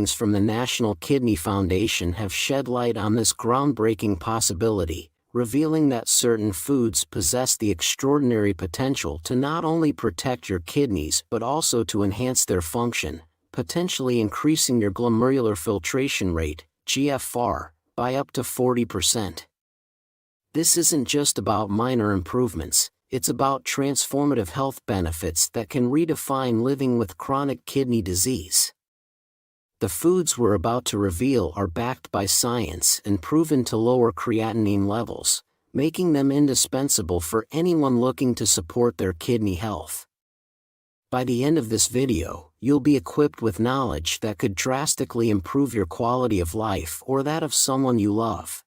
from the National Kidney Foundation have shed light on this groundbreaking possibility, revealing that certain foods possess the extraordinary potential to not only protect your kidneys but also to enhance their function, potentially increasing your glomerular filtration rate, GFR, by up to 40%. This isn't just about minor improvements, it's about transformative health benefits that can redefine living with chronic kidney disease. The foods we're about to reveal are backed by science and proven to lower creatinine levels, making them indispensable for anyone looking to support their kidney health. By the end of this video, you'll be equipped with knowledge that could drastically improve your quality of life or that of someone you love.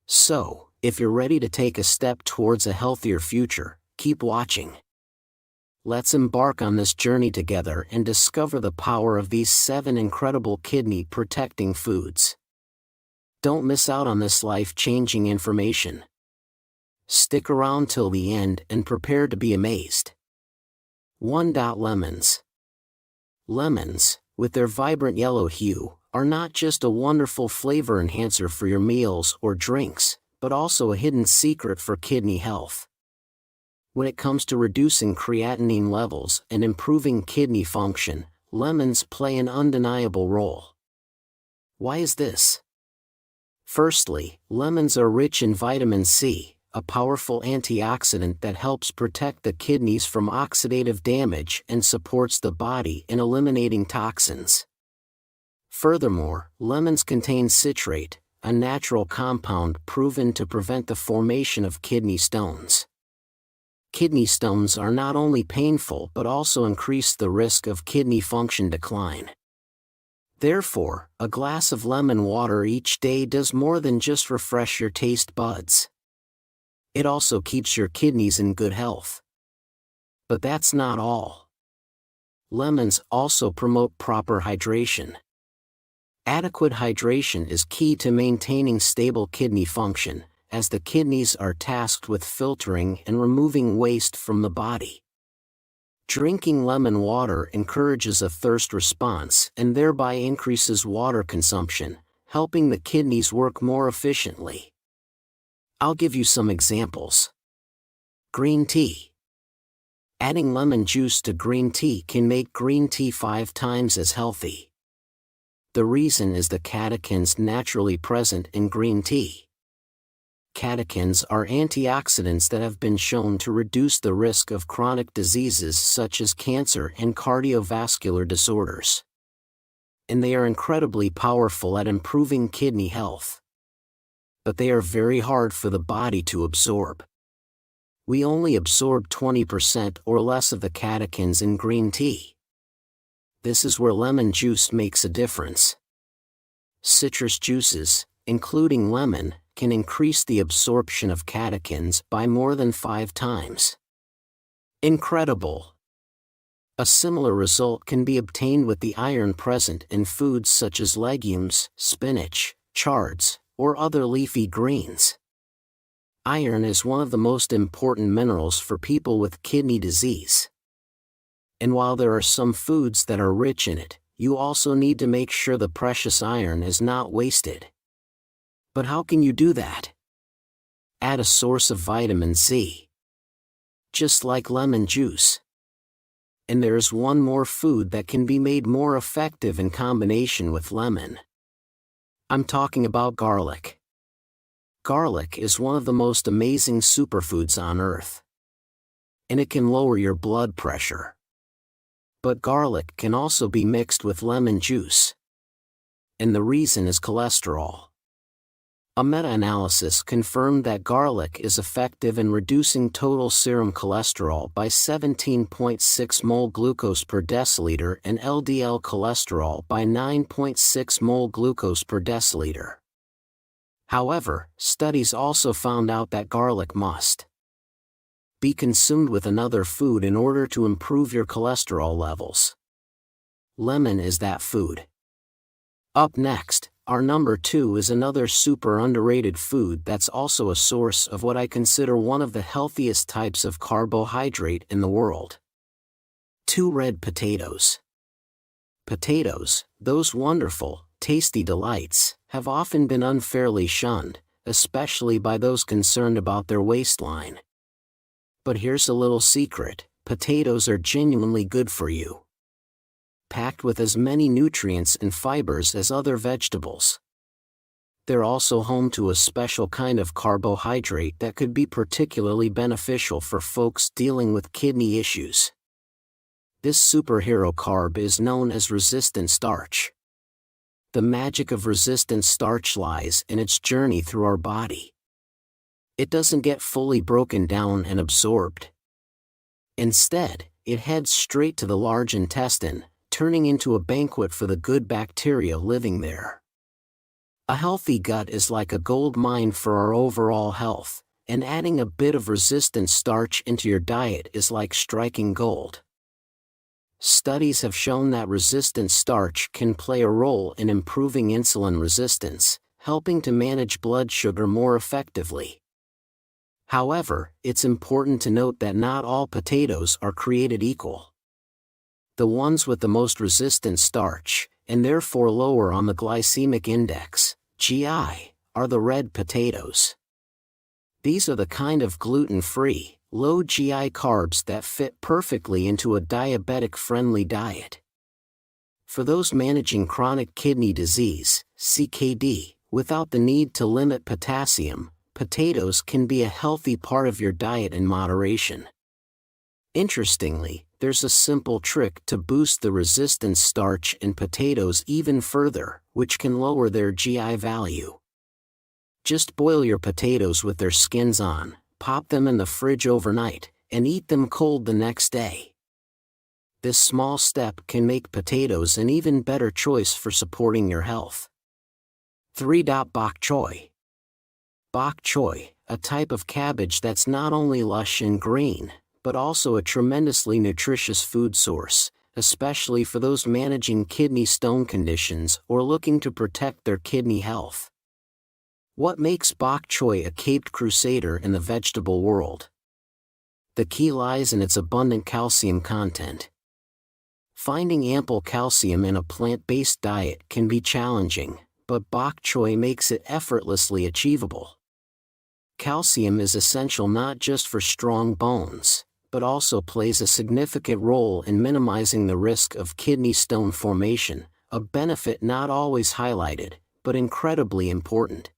So, if you're ready to take a step towards a healthier future, keep watching. Let's embark on this journey together and discover the power of these 7 incredible kidney-protecting foods. Don't miss out on this life-changing information. Stick around till the end and prepare to be amazed. 1. Lemons. Lemons, with their vibrant yellow hue, are not just a wonderful flavor enhancer for your meals or drinks, but also a hidden secret for kidney health. When it comes to reducing creatinine levels and improving kidney function, lemons play an undeniable role. Why is this? Firstly, lemons are rich in vitamin C, a powerful antioxidant that helps protect the kidneys from oxidative damage and supports the body in eliminating toxins. Furthermore, lemons contain citrate, a natural compound proven to prevent the formation of kidney stones. Kidney stones are not only painful but also increase the risk of kidney function decline. Therefore, a glass of lemon water each day does more than just refresh your taste buds. It also keeps your kidneys in good health. But that's not all. Lemons also promote proper hydration. Adequate hydration is key to maintaining stable kidney function, as the kidneys are tasked with filtering and removing waste from the body. Drinking lemon water encourages a thirst response and thereby increases water consumption, helping the kidneys work more efficiently. I'll give you some examples. Green tea. Adding lemon juice to green tea can make green tea 5 times as healthy. The reason is the catechins naturally present in green tea. Catechins are antioxidants that have been shown to reduce the risk of chronic diseases such as cancer and cardiovascular disorders. And they are incredibly powerful at improving kidney health. But they are very hard for the body to absorb. We only absorb 20% or less of the catechins in green tea. This is where lemon juice makes a difference. Citrus juices, including lemon, can increase the absorption of catechins by more than 5 times. Incredible! A similar result can be obtained with the iron present in foods such as legumes, spinach, chards, or other leafy greens. Iron is one of the most important minerals for people with kidney disease. And while there are some foods that are rich in it, you also need to make sure the precious iron is not wasted. But how can you do that? Add a source of vitamin C. Just like lemon juice. And there's one more food that can be made more effective in combination with lemon. I'm talking about garlic. Garlic is one of the most amazing superfoods on earth. And it can lower your blood pressure. But garlic can also be mixed with lemon juice. And the reason is cholesterol. A meta-analysis confirmed that garlic is effective in reducing total serum cholesterol by 17.6 mol glucose per deciliter and LDL cholesterol by 9.6 mol glucose per deciliter. However, studies also found out that garlic must be consumed with another food in order to improve your cholesterol levels. Lemon is that food. Up next, our number 2 is another super underrated food that's also a source of what I consider one of the healthiest types of carbohydrate in the world. 2. Red potatoes. Potatoes, those wonderful, tasty delights, have often been unfairly shunned, especially by those concerned about their waistline. But here's a little secret: potatoes are genuinely good for you. Packed with as many nutrients and fibers as other vegetables. They're also home to a special kind of carbohydrate that could be particularly beneficial for folks dealing with kidney issues. This superhero carb is known as resistant starch. The magic of resistant starch lies in its journey through our body. It doesn't get fully broken down and absorbed. Instead, it heads straight to the large intestine, turning into a banquet for the good bacteria living there. A healthy gut is like a gold mine for our overall health, and adding a bit of resistant starch into your diet is like striking gold. Studies have shown that resistant starch can play a role in improving insulin resistance, helping to manage blood sugar more effectively. However, it's important to note that not all potatoes are created equal. The ones with the most resistant starch, and therefore lower on the glycemic index, GI, are the red potatoes. These are the kind of gluten-free, low GI carbs that fit perfectly into a diabetic-friendly diet. For those managing chronic kidney disease, CKD, without the need to limit potassium, potatoes can be a healthy part of your diet in moderation. Interestingly, there's a simple trick to boost the resistance starch in potatoes even further, which can lower their GI value. Just boil your potatoes with their skins on, pop them in the fridge overnight, and eat them cold the next day. This small step can make potatoes an even better choice for supporting your health. 3. Bok choy. Bok choy, a type of cabbage that's not only lush and green, but also a tremendously nutritious food source, especially for those managing kidney stone conditions or looking to protect their kidney health. What makes bok choy a caped crusader in the vegetable world? The key lies in its abundant calcium content. Finding ample calcium in a plant-based diet can be challenging, but bok choy makes it effortlessly achievable. Calcium is essential not just for strong bones, but also plays a significant role in minimizing the risk of kidney stone formation, a benefit not always highlighted, but incredibly important.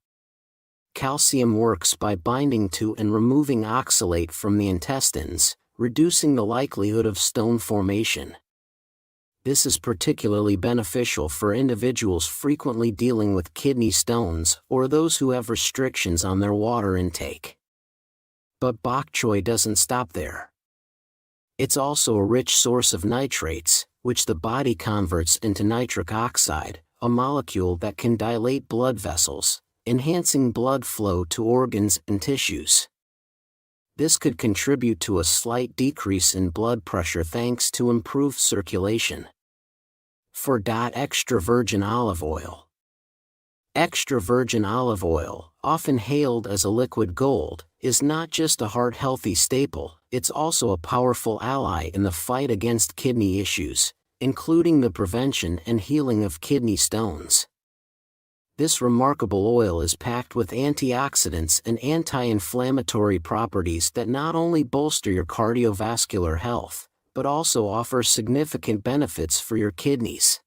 Calcium works by binding to and removing oxalate from the intestines, reducing the likelihood of stone formation. This is particularly beneficial for individuals frequently dealing with kidney stones or those who have restrictions on their water intake. But bok choy doesn't stop there. It's also a rich source of nitrates, which the body converts into nitric oxide, a molecule that can dilate blood vessels, enhancing blood flow to organs and tissues. This could contribute to a slight decrease in blood pressure thanks to improved circulation. 4. Extra virgin olive oil. Extra virgin olive oil, often hailed as a liquid gold, is not just a heart-healthy staple, it's also a powerful ally in the fight against kidney issues, including the prevention and healing of kidney stones. This remarkable oil is packed with antioxidants and anti-inflammatory properties that not only bolster your cardiovascular health, but also offer significant benefits for your kidneys.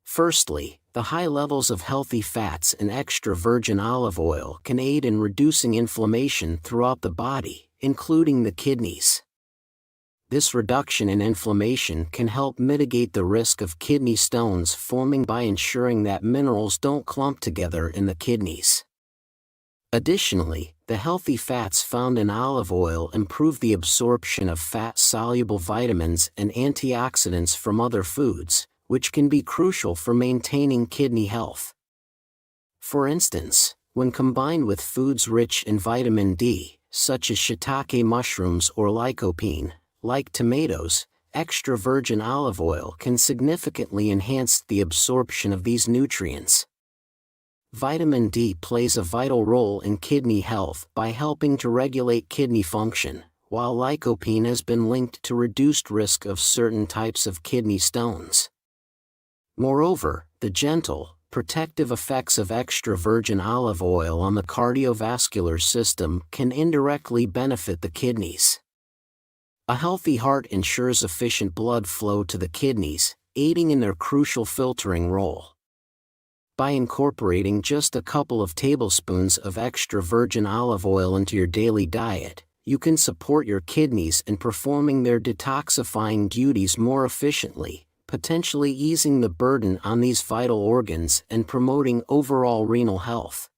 Firstly, the high levels of healthy fats in extra virgin olive oil can aid in reducing inflammation throughout the body, including the kidneys. This reduction in inflammation can help mitigate the risk of kidney stones forming by ensuring that minerals don't clump together in the kidneys. Additionally, the healthy fats found in olive oil improve the absorption of fat-soluble vitamins and antioxidants from other foods, which can be crucial for maintaining kidney health. For instance, when combined with foods rich in vitamin D, such as shiitake mushrooms or lycopene, like tomatoes, extra virgin olive oil can significantly enhance the absorption of these nutrients. Vitamin D plays a vital role in kidney health by helping to regulate kidney function, while lycopene has been linked to reduced risk of certain types of kidney stones. Moreover, the gentle, protective effects of extra virgin olive oil on the cardiovascular system can indirectly benefit the kidneys. A healthy heart ensures efficient blood flow to the kidneys, aiding in their crucial filtering role. By incorporating just a couple of tablespoons of extra virgin olive oil into your daily diet, you can support your kidneys in performing their detoxifying duties more efficiently, potentially easing the burden on these vital organs and promoting overall renal health.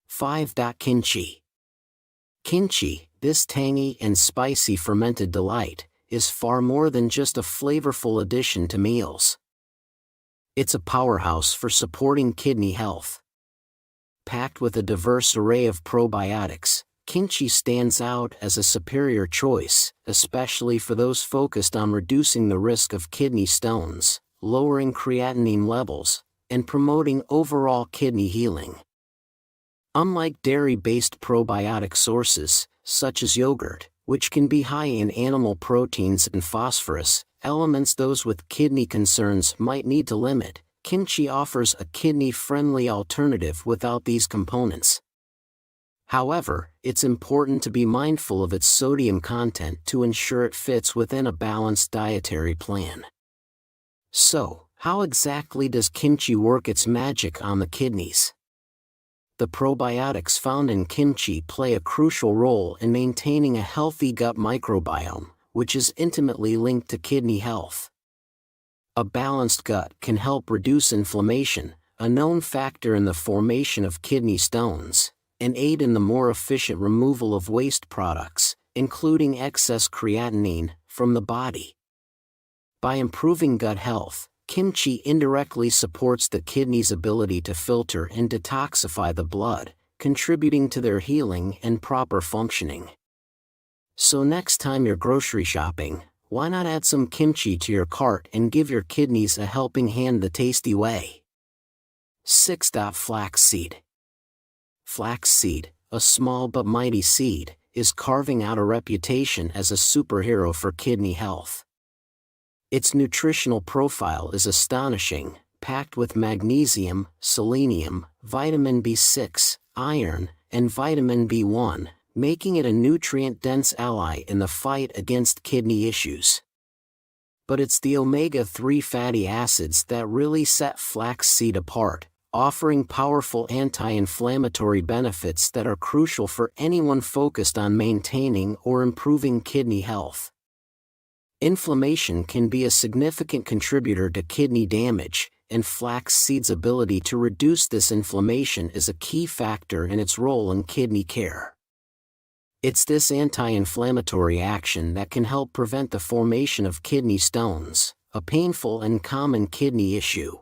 5. Kimchi. Kimchi, this tangy and spicy fermented delight, is far more than just a flavorful addition to meals. It's a powerhouse for supporting kidney health. Packed with a diverse array of probiotics, kimchi stands out as a superior choice, especially for those focused on reducing the risk of kidney stones, lowering creatinine levels, and promoting overall kidney healing. Unlike dairy-based probiotic sources, such as yogurt, which can be high in animal proteins and phosphorus, elements those with kidney concerns might need to limit, kimchi offers a kidney-friendly alternative without these components. However, it's important to be mindful of its sodium content to ensure it fits within a balanced dietary plan. So, how exactly does kimchi work its magic on the kidneys? The probiotics found in kimchi play a crucial role in maintaining a healthy gut microbiome, which is intimately linked to kidney health. A balanced gut can help reduce inflammation, a known factor in the formation of kidney stones, and aid in the more efficient removal of waste products, including excess creatinine, from the body. By improving gut health, kimchi indirectly supports the kidney's ability to filter and detoxify the blood, contributing to their healing and proper functioning. So next time you're grocery shopping, why not add some kimchi to your cart and give your kidneys a helping hand the tasty way? 6. Flaxseed. Flaxseed, a small but mighty seed, is carving out a reputation as a superhero for kidney health. Its nutritional profile is astonishing, packed with magnesium, selenium, vitamin B6, iron, and vitamin B1, making it a nutrient-dense ally in the fight against kidney issues. But it's the omega-3 fatty acids that really set flaxseed apart, offering powerful anti-inflammatory benefits that are crucial for anyone focused on maintaining or improving kidney health. Inflammation can be a significant contributor to kidney damage, and flaxseed's ability to reduce this inflammation is a key factor in its role in kidney care. It's this anti-inflammatory action that can help prevent the formation of kidney stones, a painful and common kidney issue.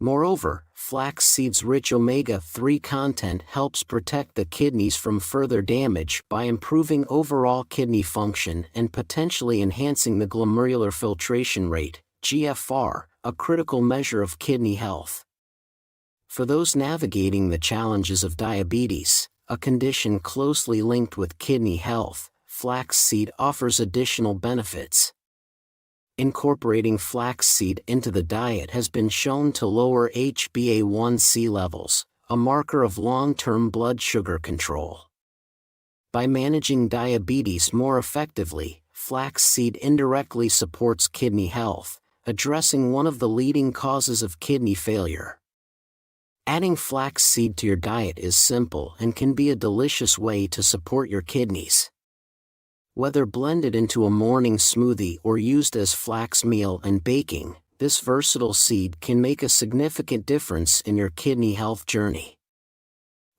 Moreover, flaxseed's rich omega-3 content helps protect the kidneys from further damage by improving overall kidney function and potentially enhancing the glomerular filtration rate, GFR, a critical measure of kidney health. For those navigating the challenges of diabetes, a condition closely linked with kidney health, flaxseed offers additional benefits. Incorporating flaxseed into the diet has been shown to lower HbA1c levels, a marker of long-term blood sugar control. By managing diabetes more effectively, flaxseed indirectly supports kidney health, addressing one of the leading causes of kidney failure. Adding flaxseed to your diet is simple and can be a delicious way to support your kidneys. Whether blended into a morning smoothie or used as flax meal and baking, this versatile seed can make a significant difference in your kidney health journey.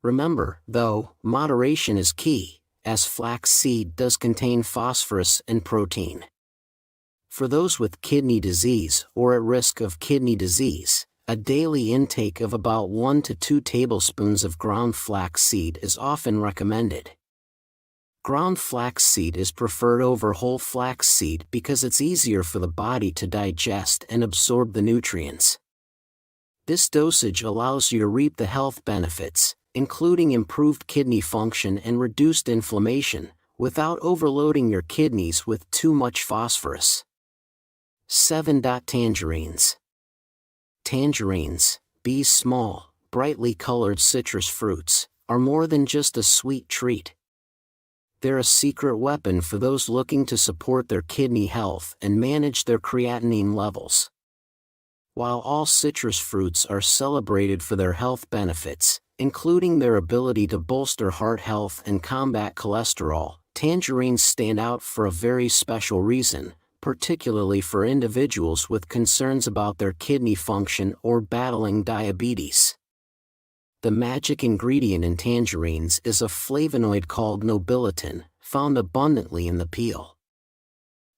Remember, though, moderation is key, as flaxseed does contain phosphorus and protein. For those with kidney disease or at risk of kidney disease, a daily intake of about 1 to 2 tablespoons of ground flaxseed is often recommended. Ground flaxseed is preferred over whole flaxseed because it's easier for the body to digest and absorb the nutrients. This dosage allows you to reap the health benefits, including improved kidney function and reduced inflammation, without overloading your kidneys with too much phosphorus. 7. Tangerines. Tangerines, these small, brightly colored citrus fruits, are more than just a sweet treat. They're a secret weapon for those looking to support their kidney health and manage their creatinine levels. While all citrus fruits are celebrated for their health benefits, including their ability to bolster heart health and combat cholesterol, tangerines stand out for a very special reason, particularly for individuals with concerns about their kidney function or battling diabetes. The magic ingredient in tangerines is a flavonoid called nobiletin, found abundantly in the peel.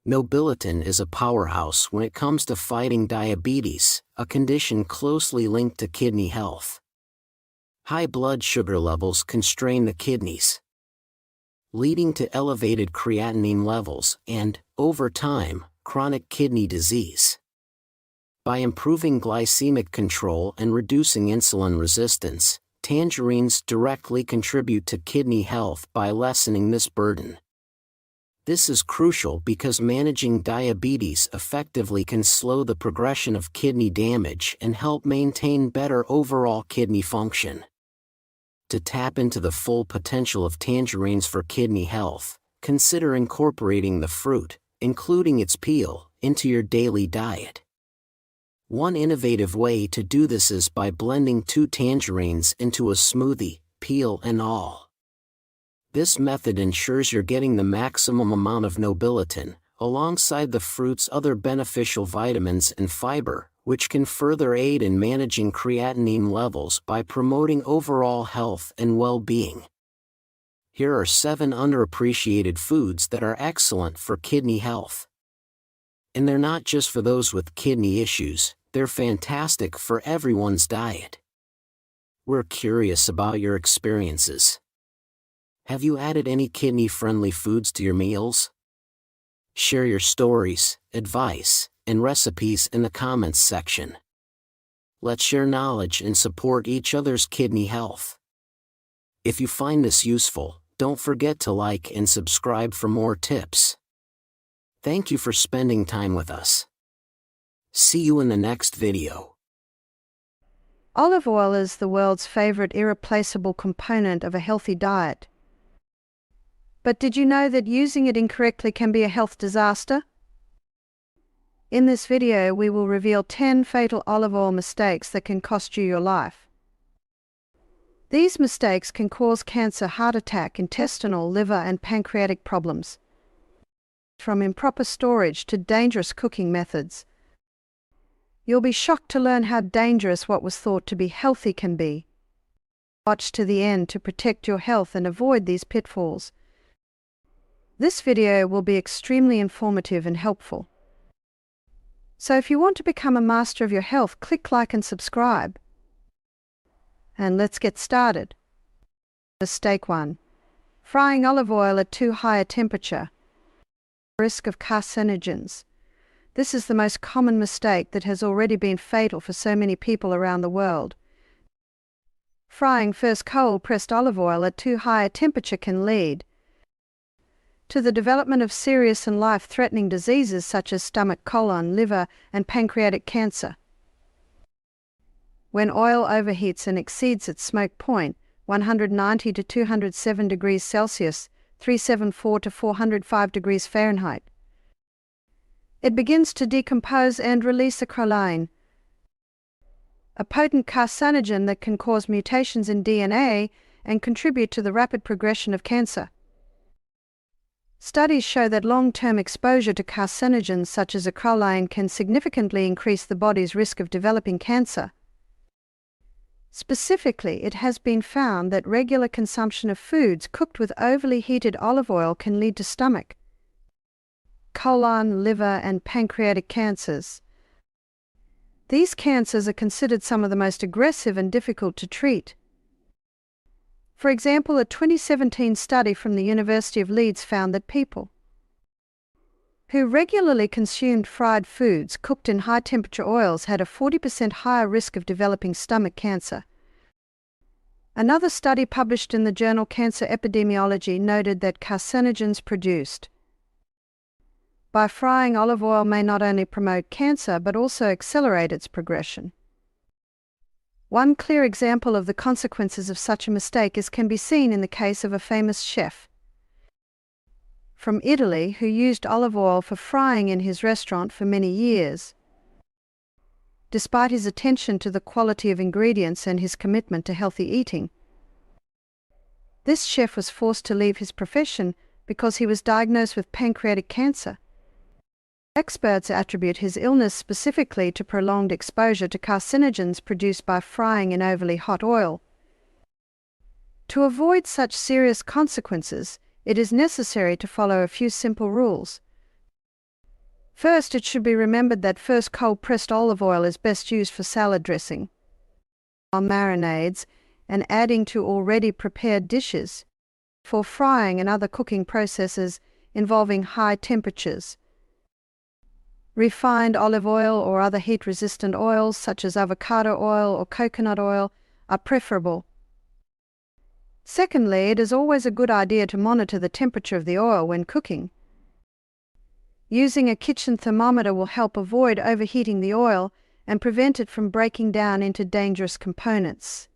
Nobiletin is a powerhouse when it comes to fighting diabetes, a condition closely linked to kidney health. High blood sugar levels constrain the kidneys, leading to elevated creatinine levels and, over time, chronic kidney disease. By improving glycemic control and reducing insulin resistance, tangerines directly contribute to kidney health by lessening this burden. This is crucial because managing diabetes effectively can slow the progression of kidney damage and help maintain better overall kidney function. To tap into the full potential of tangerines for kidney health, consider incorporating the fruit, including its peel, into your daily diet. One innovative way to do this is by blending 2 tangerines into a smoothie, peel and all. This method ensures you're getting the maximum amount of nobiletin, alongside the fruit's other beneficial vitamins and fiber, which can further aid in managing creatinine levels by promoting overall health and well-being. Here are 7 underappreciated foods that are excellent for kidney health. And they're not just for those with kidney issues, they're fantastic for everyone's diet. We're curious about your experiences. Have you added any kidney-friendly foods to your meals? Share your stories, advice, and recipes in the comments section. Let's share knowledge and support each other's kidney health. If you find this useful, don't forget to like and subscribe for more tips. Thank you for spending time with us. See you in the next video. Olive oil is the world's favorite irreplaceable component of a healthy diet. But did you know that using it incorrectly can be a health disaster? In this video, we will reveal 10 fatal olive oil mistakes that can cost you your life. These mistakes can cause cancer, heart attack, intestinal, liver, and pancreatic problems. From improper storage to dangerous cooking methods. You'll be shocked to learn how dangerous what was thought to be healthy can be. Watch to the end to protect your health and avoid these pitfalls. This video will be extremely informative and helpful. So if you want to become a master of your health, click like and subscribe. And let's get started. Mistake 1. Frying olive oil at too high a temperature. Risk of carcinogens. This is the most common mistake that has already been fatal for so many people around the world. Frying first cold-pressed olive oil at too high a temperature can lead to the development of serious and life-threatening diseases such as stomach, colon, liver, and pancreatic cancer. When oil overheats and exceeds its smoke point, 190 to 207 degrees Celsius, 374 to 405 degrees Fahrenheit, it begins to decompose and release acrolein, a potent carcinogen that can cause mutations in DNA and contribute to the rapid progression of cancer. Studies show that long-term exposure to carcinogens such as acrolein can significantly increase the body's risk of developing cancer. Specifically, it has been found that regular consumption of foods cooked with overly heated olive oil can lead to stomach, colon, liver, and pancreatic cancers. These cancers are considered some of the most aggressive and difficult to treat. For example, a 2017 study from the University of Leeds found that people who regularly consumed fried foods cooked in high-temperature oils had a 40% higher risk of developing stomach cancer. Another study published in the journal Cancer Epidemiology noted that carcinogens produced by frying olive oil may not only promote cancer but also accelerate its progression. One clear example of the consequences of such a mistake can be seen in the case of a famous chef from Italy who used olive oil for frying in his restaurant for many years. Despite his attention to the quality of ingredients and his commitment to healthy eating, this chef was forced to leave his profession because he was diagnosed with pancreatic cancer. Experts attribute his illness specifically to prolonged exposure to carcinogens produced by frying in overly hot oil. To avoid such serious consequences, it is necessary to follow a few simple rules. First, it should be remembered that first cold-pressed olive oil is best used for salad dressing, marinades, and adding to already prepared dishes, for frying and other cooking processes involving high temperatures. Refined olive oil or other heat-resistant oils such as avocado oil or coconut oil are preferable. Secondly, it is always a good idea to monitor the temperature of the oil when cooking. Using a kitchen thermometer will help avoid overheating the oil and prevent it from breaking down into dangerous components.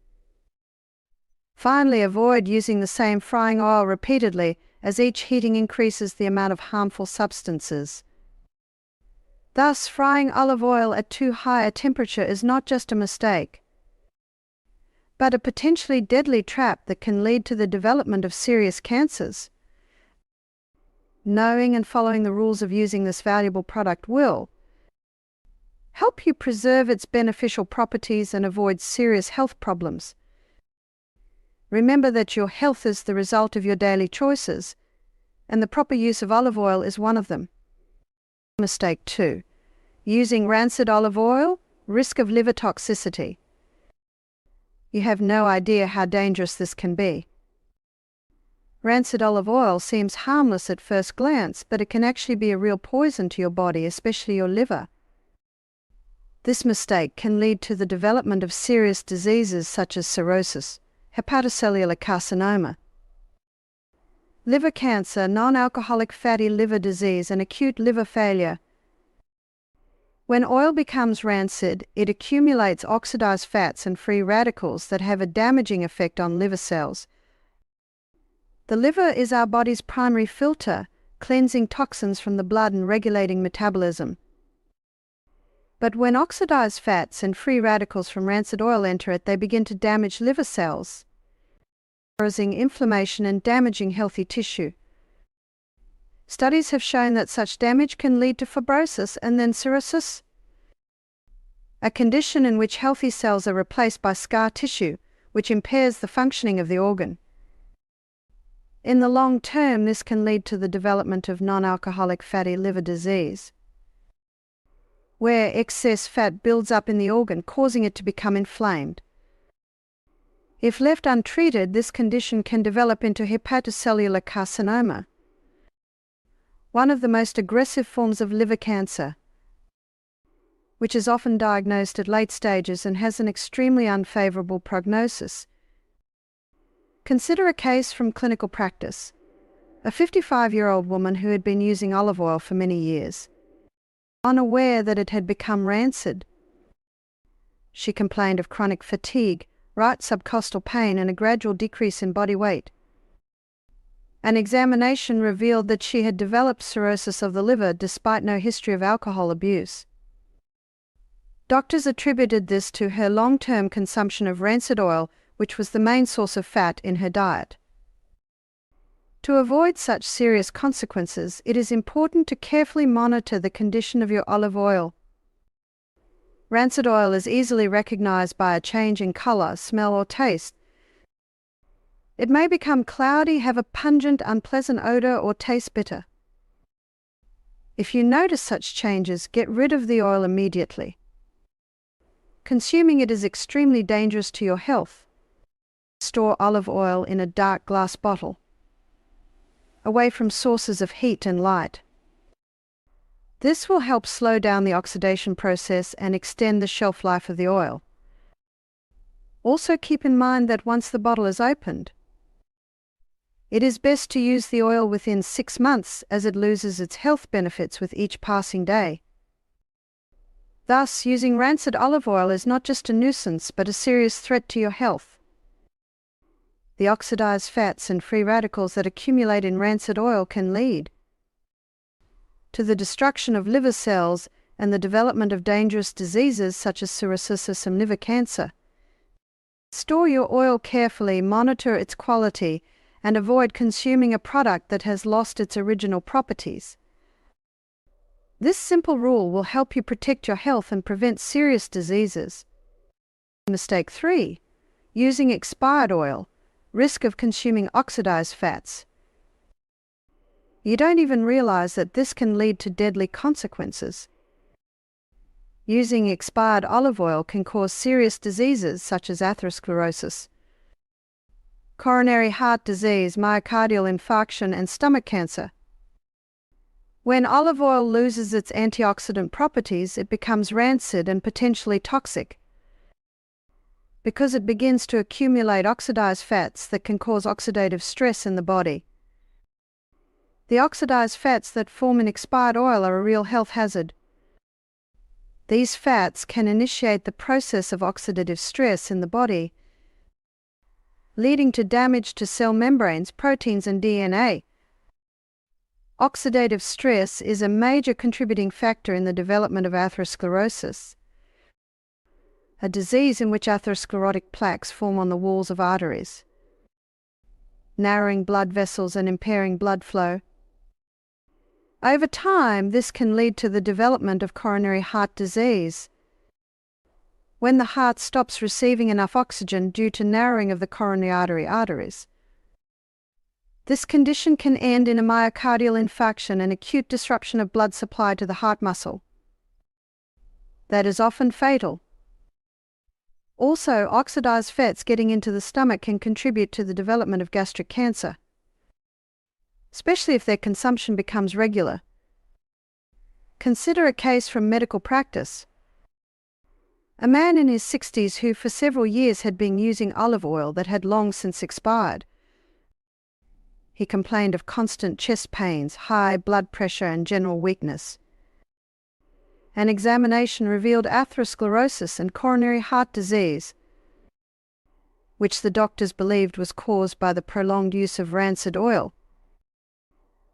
Finally, avoid using the same frying oil repeatedly, as each heating increases the amount of harmful substances. Thus, frying olive oil at too high a temperature is not just a mistake, but a potentially deadly trap that can lead to the development of serious cancers. Knowing and following the rules of using this valuable product will help you preserve its beneficial properties and avoid serious health problems. Remember that your health is the result of your daily choices, and the proper use of olive oil is one of them. Mistake 2. Using rancid olive oil, risk of liver toxicity. You have no idea how dangerous this can be. Rancid olive oil seems harmless at first glance, but it can actually be a real poison to your body, especially your liver. This mistake can lead to the development of serious diseases such as cirrhosis, hepatocellular carcinoma, liver cancer, non-alcoholic fatty liver disease, and acute liver failure. When oil becomes rancid, it accumulates oxidized fats and free radicals that have a damaging effect on liver cells. The liver is our body's primary filter, cleansing toxins from the blood and regulating metabolism. But when oxidized fats and free radicals from rancid oil enter it, they begin to damage liver cells, causing inflammation and damaging healthy tissue. Studies have shown that such damage can lead to fibrosis and then cirrhosis, a condition in which healthy cells are replaced by scar tissue, which impairs the functioning of the organ. In the long term, this can lead to the development of non-alcoholic fatty liver disease, where excess fat builds up in the organ, causing it to become inflamed. If left untreated, this condition can develop into hepatocellular carcinoma, one of the most aggressive forms of liver cancer, which is often diagnosed at late stages and has an extremely unfavorable prognosis. Consider a case from clinical practice. A 55-year-old woman who had been using olive oil for many years. Unaware that it had become rancid, she complained of chronic fatigue, right subcostal pain, and a gradual decrease in body weight. An examination revealed that she had developed cirrhosis of the liver despite no history of alcohol abuse. Doctors attributed this to her long-term consumption of rancid oil, which was the main source of fat in her diet. To avoid such serious consequences, it is important to carefully monitor the condition of your olive oil. Rancid oil is easily recognized by a change in color, smell, or taste. It may become cloudy, have a pungent, unpleasant odor, or taste bitter. If you notice such changes, get rid of the oil immediately. Consuming it is extremely dangerous to your health. Store olive oil in a dark glass bottle, away from sources of heat and light. This will help slow down the oxidation process and extend the shelf life of the oil. Also keep in mind that once the bottle is opened, it is best to use the oil within 6 months, as it loses its health benefits with each passing day. Thus, using rancid olive oil is not just a nuisance but a serious threat to your health. The oxidized fats and free radicals that accumulate in rancid oil can lead to the destruction of liver cells and the development of dangerous diseases such as cirrhosis and liver cancer. Store your oil carefully, monitor its quality, and avoid consuming a product that has lost its original properties. This simple rule will help you protect your health and prevent serious diseases. Mistake 3. Using expired oil. Risk of consuming oxidized fats. You don't even realize that this can lead to deadly consequences. Using expired olive oil can cause serious diseases such as atherosclerosis, coronary heart disease, myocardial infarction, and stomach cancer. When olive oil loses its antioxidant properties, it becomes rancid and potentially toxic because it begins to accumulate oxidized fats that can cause oxidative stress in the body. The oxidized fats that form in expired oil are a real health hazard. These fats can initiate the process of oxidative stress in the body, leading to damage to cell membranes, proteins, and DNA. Oxidative stress is a major contributing factor in the development of atherosclerosis, a disease in which atherosclerotic plaques form on the walls of arteries, narrowing blood vessels and impairing blood flow. Over time, this can lead to the development of coronary heart disease, when the heart stops receiving enough oxygen due to narrowing of the coronary arteries. This condition can end in a myocardial infarction and acute disruption of blood supply to the heart muscle. That is often fatal. Also, oxidized fats getting into the stomach can contribute to the development of gastric cancer, especially if their consumption becomes regular. Consider a case from medical practice. A man in his 60s who for several years had been using olive oil that had long since expired. He complained of constant chest pains, high blood pressure, and general weakness. An examination revealed atherosclerosis and coronary heart disease, which the doctors believed was caused by the prolonged use of rancid oil.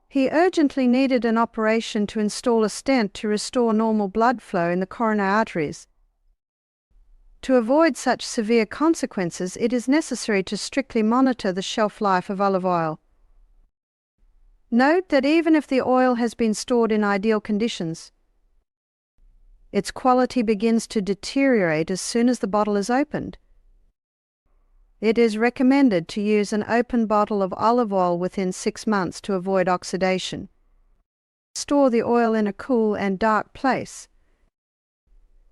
He urgently needed an operation to install a stent to restore normal blood flow in the coronary arteries. To avoid such severe consequences, it is necessary to strictly monitor the shelf life of olive oil. Note that even if the oil has been stored in ideal conditions, its quality begins to deteriorate as soon as the bottle is opened. It is recommended to use an open bottle of olive oil within 6 months to avoid oxidation. Store the oil in a cool and dark place,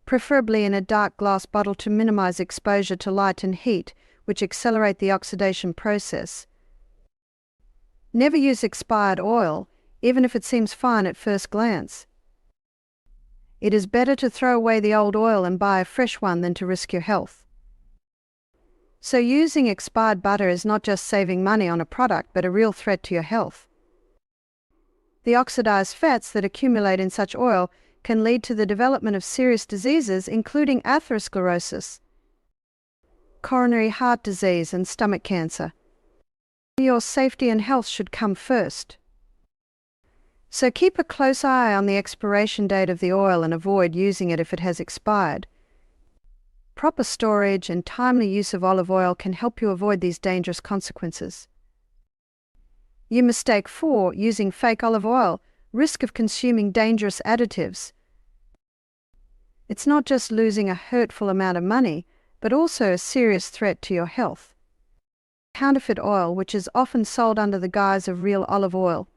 preferably in a dark glass bottle to minimize exposure to light and heat, which accelerate the oxidation process. Never use expired oil, even if it seems fine at first glance. It is better to throw away the old oil and buy a fresh one than to risk your health. So using expired butter is not just saving money on a product, but a real threat to your health. The oxidized fats that accumulate in such oil can lead to the development of serious diseases, including atherosclerosis, coronary heart disease, and stomach cancer. Your safety and health should come first. So keep a close eye on the expiration date of the oil and avoid using it if it has expired. Proper storage and timely use of olive oil can help you avoid these dangerous consequences. Mistake 4. Using fake olive oil. Risk of consuming dangerous additives. It's not just losing a hurtful amount of money, but also a serious threat to your health. Counterfeit oil, which is often sold under the guise of real olive oil,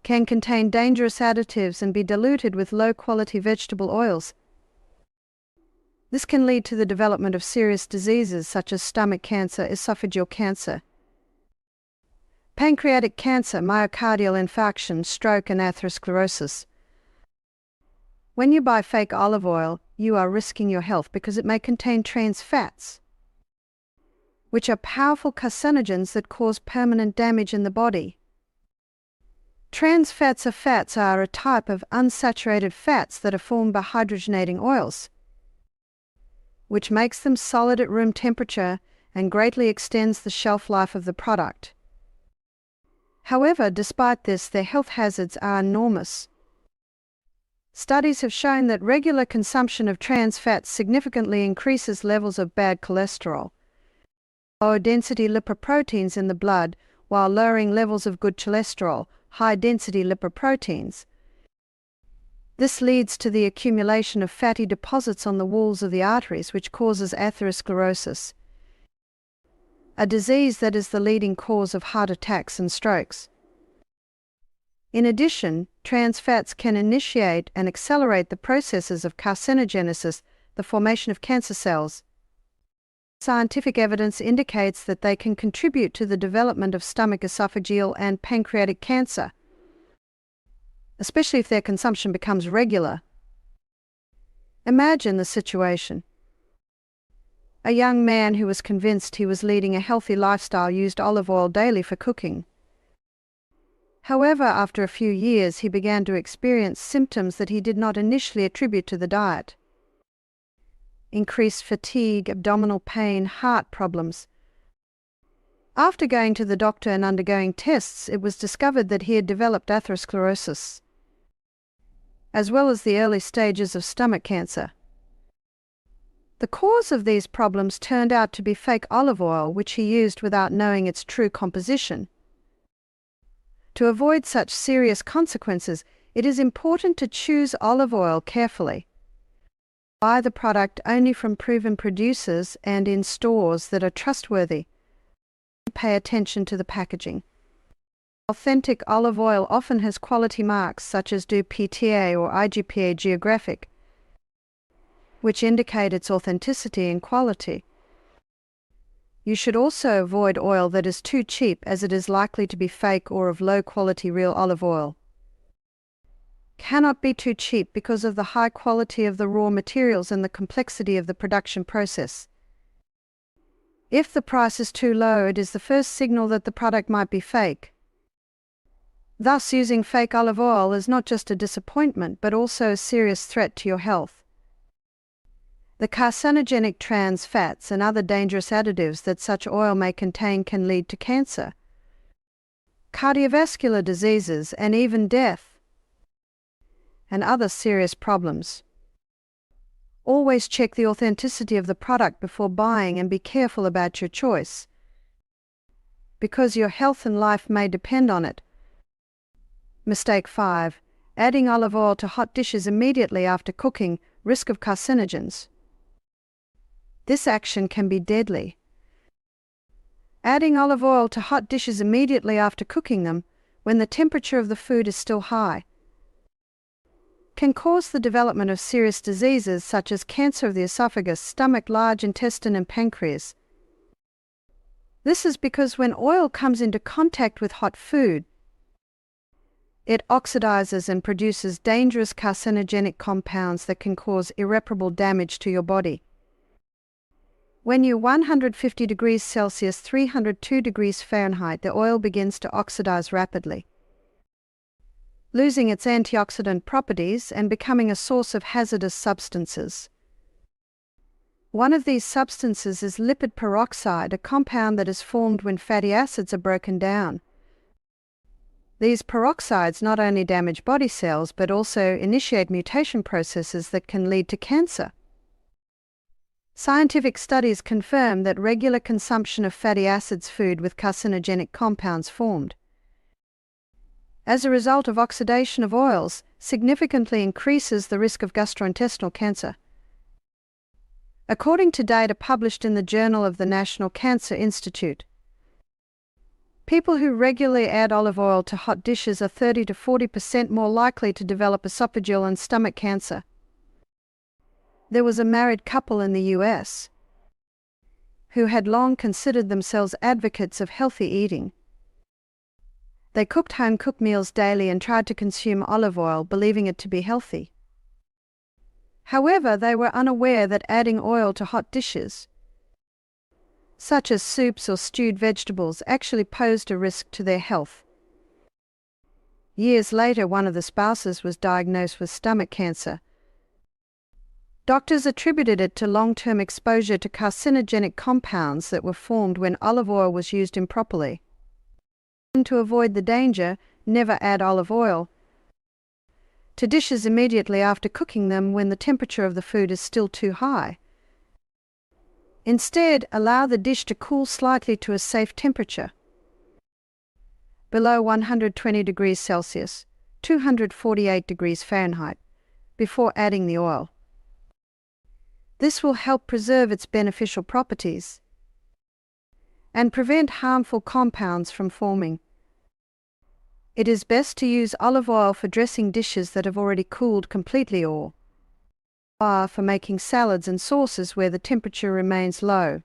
can contain dangerous additives and be diluted with low-quality vegetable oils. This can lead to the development of serious diseases such as stomach cancer, esophageal cancer, pancreatic cancer, myocardial infarction, stroke, and atherosclerosis. When you buy fake olive oil, you are risking your health because it may contain trans fats, which are powerful carcinogens that cause permanent damage in the body. Trans fats are a type of unsaturated fats that are formed by hydrogenating oils, which makes them solid at room temperature and greatly extends the shelf life of the product. However, despite this, their health hazards are enormous. Studies have shown that regular consumption of trans fats significantly increases levels of bad cholesterol, low-density lipoproteins in the blood, while lowering levels of good cholesterol, high-density lipoproteins. This leads to the accumulation of fatty deposits on the walls of the arteries, which causes atherosclerosis, a disease that is the leading cause of heart attacks and strokes. In addition, trans fats can initiate and accelerate the processes of carcinogenesis, the formation of cancer cells. Scientific evidence indicates that they can contribute to the development of stomach, esophageal, and pancreatic cancer, especially if their consumption becomes regular. Imagine the situation. A young man who was convinced he was leading a healthy lifestyle used olive oil daily for cooking. However, after a few years, he began to experience symptoms that he did not initially attribute to the diet: increased fatigue, abdominal pain, heart problems. After going to the doctor and undergoing tests, it was discovered that he had developed atherosclerosis, as well as the early stages of stomach cancer. The cause of these problems turned out to be fake olive oil, which he used without knowing its true composition. To avoid such serious consequences, it is important to choose olive oil carefully. Buy the product only from proven producers and in stores that are trustworthy. Pay attention to the packaging. Authentic olive oil often has quality marks such as do PTA or IGPA Geographic, which indicate its authenticity and quality. You should also avoid oil that is too cheap, as it is likely to be fake or of low quality. Real olive oil cannot be too cheap because of the high quality of the raw materials and the complexity of the production process. If the price is too low, it is the first signal that the product might be fake. Thus, using fake olive oil is not just a disappointment, but also a serious threat to your health. The carcinogenic trans fats and other dangerous additives that such oil may contain can lead to cancer, cardiovascular diseases, and even death, and other serious problems. Always check the authenticity of the product before buying and be careful about your choice, because your health and life may depend on it. Mistake 5. Adding olive oil to hot dishes immediately after cooking. Risk of carcinogens. This action can be deadly. Adding olive oil to hot dishes immediately after cooking them, when the temperature of the food is still high, can cause the development of serious diseases such as cancer of the esophagus, stomach, large intestine, and pancreas. This is because when oil comes into contact with hot food, it oxidizes and produces dangerous carcinogenic compounds that can cause irreparable damage to your body. When you're 150 degrees Celsius, 302 degrees Fahrenheit, the oil begins to oxidize rapidly, losing its antioxidant properties and becoming a source of hazardous substances. One of these substances is lipid peroxide, a compound that is formed when fatty acids are broken down. These peroxides not only damage body cells but also initiate mutation processes that can lead to cancer. Scientific studies confirm that regular consumption of fatty acids food with carcinogenic compounds formed as a result of oxidation of oils significantly increases the risk of gastrointestinal cancer. According to data published in the Journal of the National Cancer Institute, people who regularly add olive oil to hot dishes are 30 to 40% more likely to develop esophageal and stomach cancer. There was a married couple in the US who had long considered themselves advocates of healthy eating. They cooked home-cooked meals daily and tried to consume olive oil, believing it to be healthy. However, they were unaware that adding oil to hot dishes, such as soups or stewed vegetables, actually posed a risk to their health. Years later, one of the spouses was diagnosed with stomach cancer. Doctors attributed it to long-term exposure to carcinogenic compounds that were formed when olive oil was used improperly. To avoid the danger, never add olive oil to dishes immediately after cooking them when the temperature of the food is still too high. Instead, allow the dish to cool slightly to a safe temperature, below 120 degrees Celsius, 248 degrees Fahrenheit, before adding the oil. This will help preserve its beneficial properties and prevent harmful compounds from forming. It is best to use olive oil for dressing dishes that have already cooled completely, or for making salads and sauces where the temperature remains low.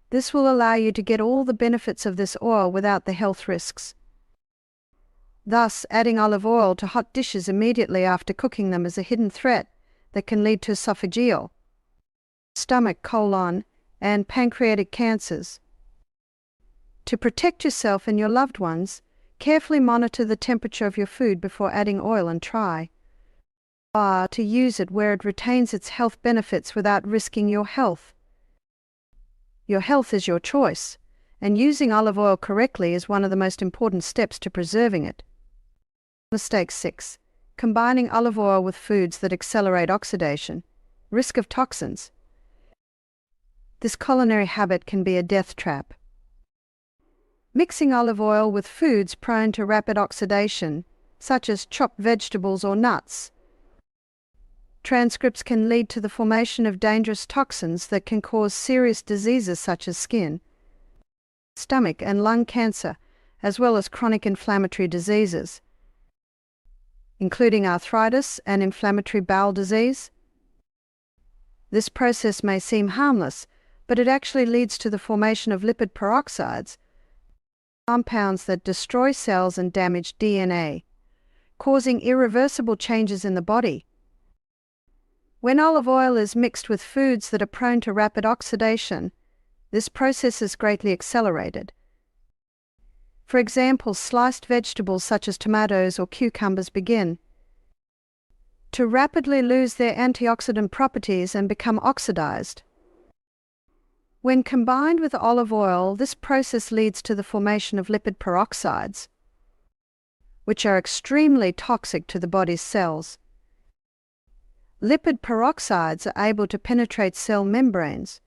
This will allow you to get all the benefits of this oil without the health risks. Thus, adding olive oil to hot dishes immediately after cooking them is a hidden threat that can lead to esophageal, stomach, colon, and pancreatic cancers. To protect yourself and your loved ones, carefully monitor the temperature of your food before adding oil and try to use it where it retains its health benefits without risking your health. Your health is your choice, and using olive oil correctly is one of the most important steps to preserving it. Mistake 6. Combining olive oil with foods that accelerate oxidation. Risk of toxins. This culinary habit can be a death trap. Mixing olive oil with foods prone to rapid oxidation, such as chopped vegetables or nuts, transcripts can lead to the formation of dangerous toxins that can cause serious diseases such as skin, stomach and lung cancer, as well as chronic inflammatory diseases, including arthritis and inflammatory bowel disease. This process may seem harmless, but it actually leads to the formation of lipid peroxides, compounds that destroy cells and damage DNA, causing irreversible changes in the body. When olive oil is mixed with foods that are prone to rapid oxidation, this process is greatly accelerated. For example, sliced vegetables such as tomatoes or cucumbers begin to rapidly lose their antioxidant properties and become oxidized. When combined with olive oil, this process leads to the formation of lipid peroxides, which are extremely toxic to the body's cells. Lipid peroxides are able to penetrate cell membranes,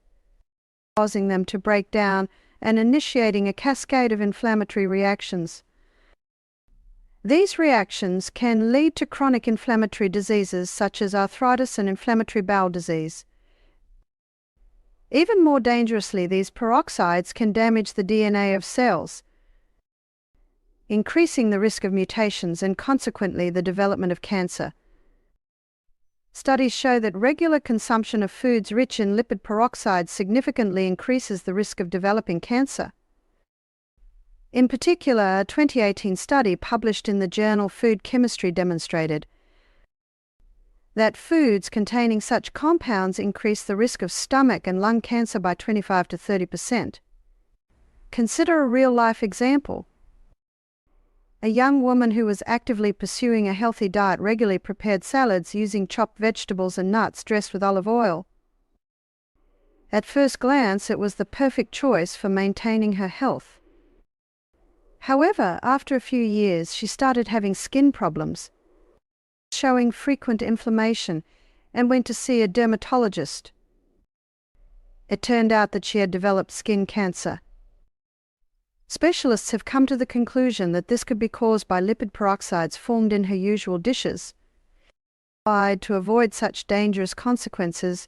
causing them to break down and initiating a cascade of inflammatory reactions. These reactions can lead to chronic inflammatory diseases such as arthritis and inflammatory bowel disease. Even more dangerously, these peroxides can damage the DNA of cells, increasing the risk of mutations and consequently the development of cancer. Studies show that regular consumption of foods rich in lipid peroxides significantly increases the risk of developing cancer. In particular, a 2018 study published in the journal Food Chemistry demonstrated that foods containing such compounds increase the risk of stomach and lung cancer by 25 to 30%. Consider a real-life example. A young woman who was actively pursuing a healthy diet regularly prepared salads using chopped vegetables and nuts dressed with olive oil. At first glance, it was the perfect choice for maintaining her health. However, after a few years, she started having skin problems, showing frequent inflammation, and went to see a dermatologist. It turned out that she had developed skin cancer. Specialists have come to the conclusion that this could be caused by lipid peroxides formed in her usual dishes. To avoid such dangerous consequences,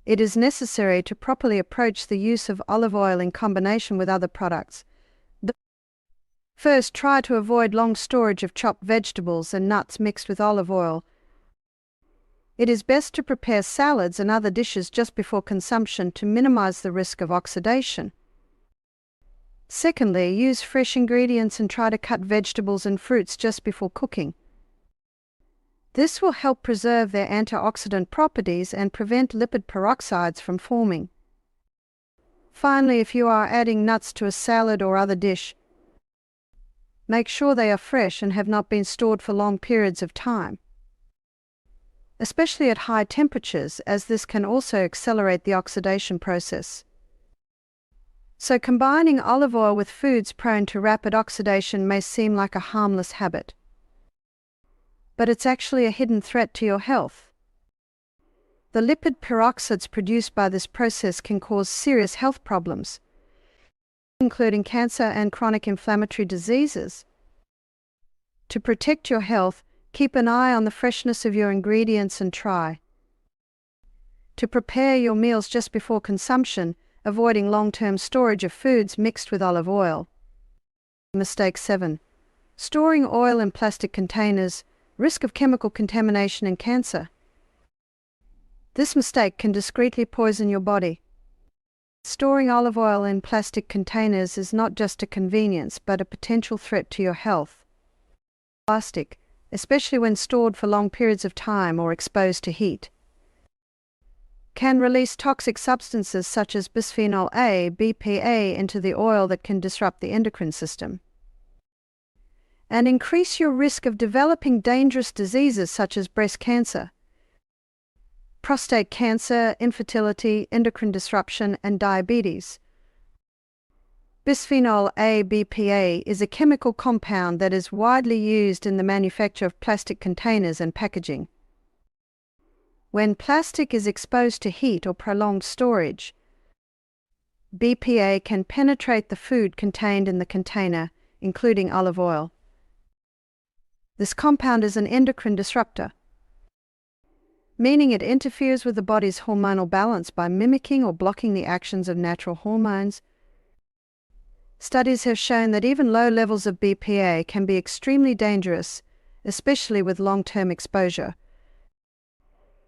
it is necessary to properly approach the use of olive oil in combination with other products. First, try to avoid long storage of chopped vegetables and nuts mixed with olive oil. It is best to prepare salads and other dishes just before consumption to minimize the risk of oxidation. Secondly, use fresh ingredients and try to cut vegetables and fruits just before cooking. This will help preserve their antioxidant properties and prevent lipid peroxides from forming. Finally, if you are adding nuts to a salad or other dish, Make sure they are fresh and have not been stored for long periods of time, especially at high temperatures, as this can also accelerate the oxidation process. So combining olive oil with foods prone to rapid oxidation may seem like a harmless habit, but it's actually a hidden threat to your health. The lipid peroxides produced by this process can cause serious health problems, including cancer and chronic inflammatory diseases. To protect your health, keep an eye on the freshness of your ingredients and try to prepare your meals just before consumption, avoiding long-term storage of foods mixed with olive oil. Mistake 7. Storing oil in plastic containers, risk of chemical contamination and cancer. This mistake can discreetly poison your body. Storing olive oil in plastic containers is not just a convenience, but a potential threat to your health. Plastic, especially when stored for long periods of time or exposed to heat, can release toxic substances such as bisphenol A, BPA, into the oil that can disrupt the endocrine system and increase your risk of developing dangerous diseases such as breast cancer, prostate cancer, infertility, endocrine disruption, and diabetes. Bisphenol A BPA is a chemical compound that is widely used in the manufacture of plastic containers and packaging. When plastic is exposed to heat or prolonged storage, BPA can penetrate the food contained in the container, including olive oil. This compound is an endocrine disruptor, meaning it interferes with the body's hormonal balance by mimicking or blocking the actions of natural hormones. Studies have shown that even low levels of BPA can be extremely dangerous, especially with long-term exposure.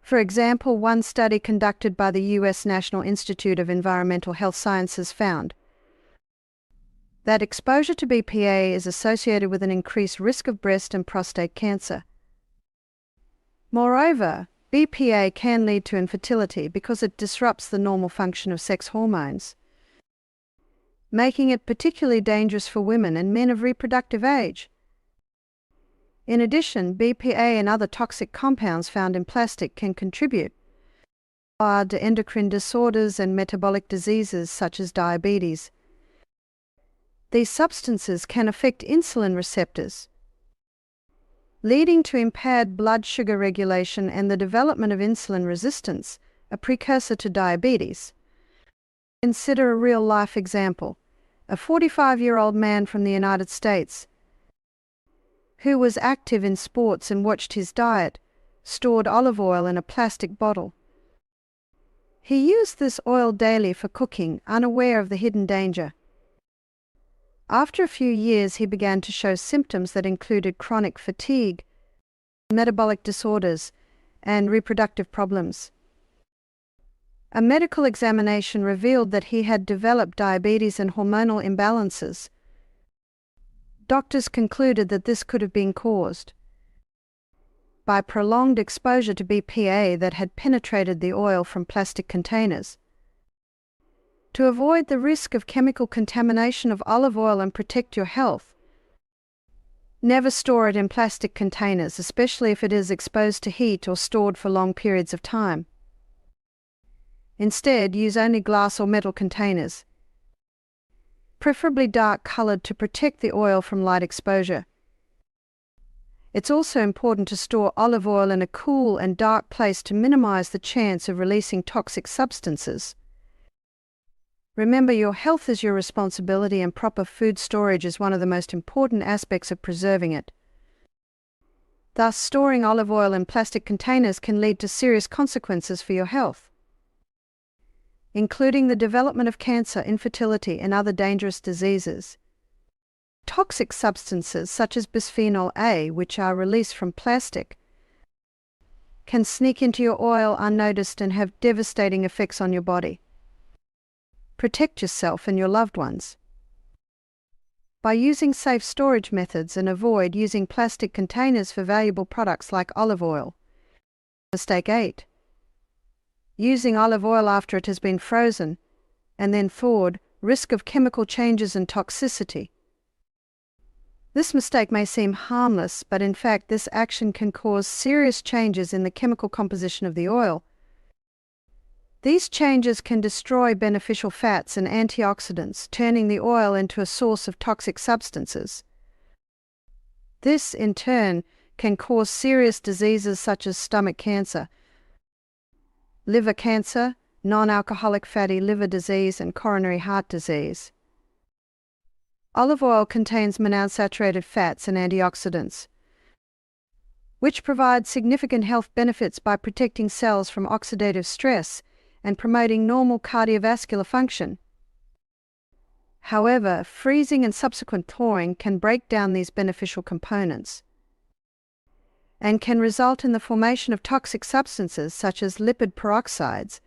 For example, one study conducted by the U.S. National Institute of Environmental Health Sciences found that exposure to BPA is associated with an increased risk of breast and prostate cancer. Moreover, BPA can lead to infertility because it disrupts the normal function of sex hormones, making it particularly dangerous for women and men of reproductive age. In addition, BPA and other toxic compounds found in plastic can contribute to endocrine disorders and metabolic diseases such as diabetes. These substances can affect insulin receptors, leading to impaired blood sugar regulation and the development of insulin resistance, a precursor to diabetes. Consider a real-life example. A 45-year-old man from the United States who was active in sports and watched his diet, stored olive oil in a plastic bottle. He used this oil daily for cooking, unaware of the hidden danger. After a few years, he began to show symptoms that included chronic fatigue, metabolic disorders, and reproductive problems. A medical examination revealed that he had developed diabetes and hormonal imbalances. Doctors concluded that this could have been caused by prolonged exposure to BPA that had penetrated the oil from plastic containers. To avoid the risk of chemical contamination of olive oil and protect your health, never store it in plastic containers, especially if it is exposed to heat or stored for long periods of time. Instead, use only glass or metal containers, preferably dark-colored, to protect the oil from light exposure. It's also important to store olive oil in a cool and dark place to minimize the chance of releasing toxic substances. Remember, your health is your responsibility, and proper food storage is one of the most important aspects of preserving it. Thus, storing olive oil in plastic containers can lead to serious consequences for your health, including the development of cancer, infertility, and other dangerous diseases. Toxic substances such as bisphenol A, which are released from plastic, can sneak into your oil unnoticed and have devastating effects on your body. Protect yourself and your loved ones by using safe storage methods and avoid using plastic containers for valuable products like olive oil. Mistake 8. Using olive oil after it has been frozen and then thawed, risk of chemical changes and toxicity. This mistake may seem harmless, but in fact this action can cause serious changes in the chemical composition of the oil. These changes can destroy beneficial fats and antioxidants, turning the oil into a source of toxic substances. This, in turn, can cause serious diseases such as stomach cancer, liver cancer, non-alcoholic fatty liver disease, and coronary heart disease. Olive oil contains monounsaturated fats and antioxidants, which provide significant health benefits by protecting cells from oxidative stress and promoting normal cardiovascular function. However, freezing and subsequent thawing can break down these beneficial components and can result in the formation of toxic substances such as lipid peroxides.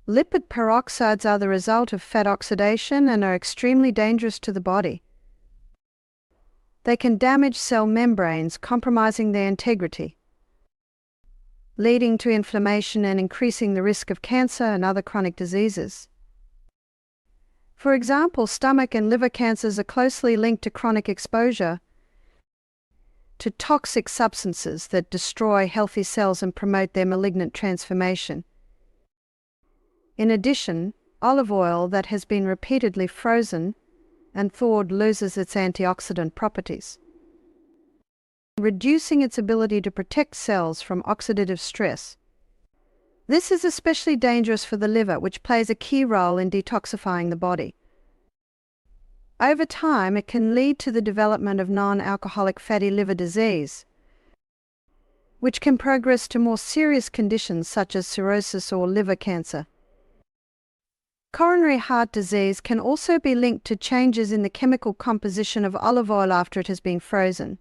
Lipid peroxides are the result of fat oxidation and are extremely dangerous to the body. They can damage cell membranes, compromising their integrity, leading to inflammation and increasing the risk of cancer and other chronic diseases. For example, stomach and liver cancers are closely linked to chronic exposure to toxic substances that destroy healthy cells and promote their malignant transformation. In addition, olive oil that has been repeatedly frozen and thawed loses its antioxidant properties, reducing its ability to protect cells from oxidative stress. This is especially dangerous for the liver, which plays a key role in detoxifying the body. Over time, it can lead to the development of non-alcoholic fatty liver disease, which can progress to more serious conditions such as cirrhosis or liver cancer. Coronary heart disease can also be linked to changes in the chemical composition of olive oil after it has been frozen.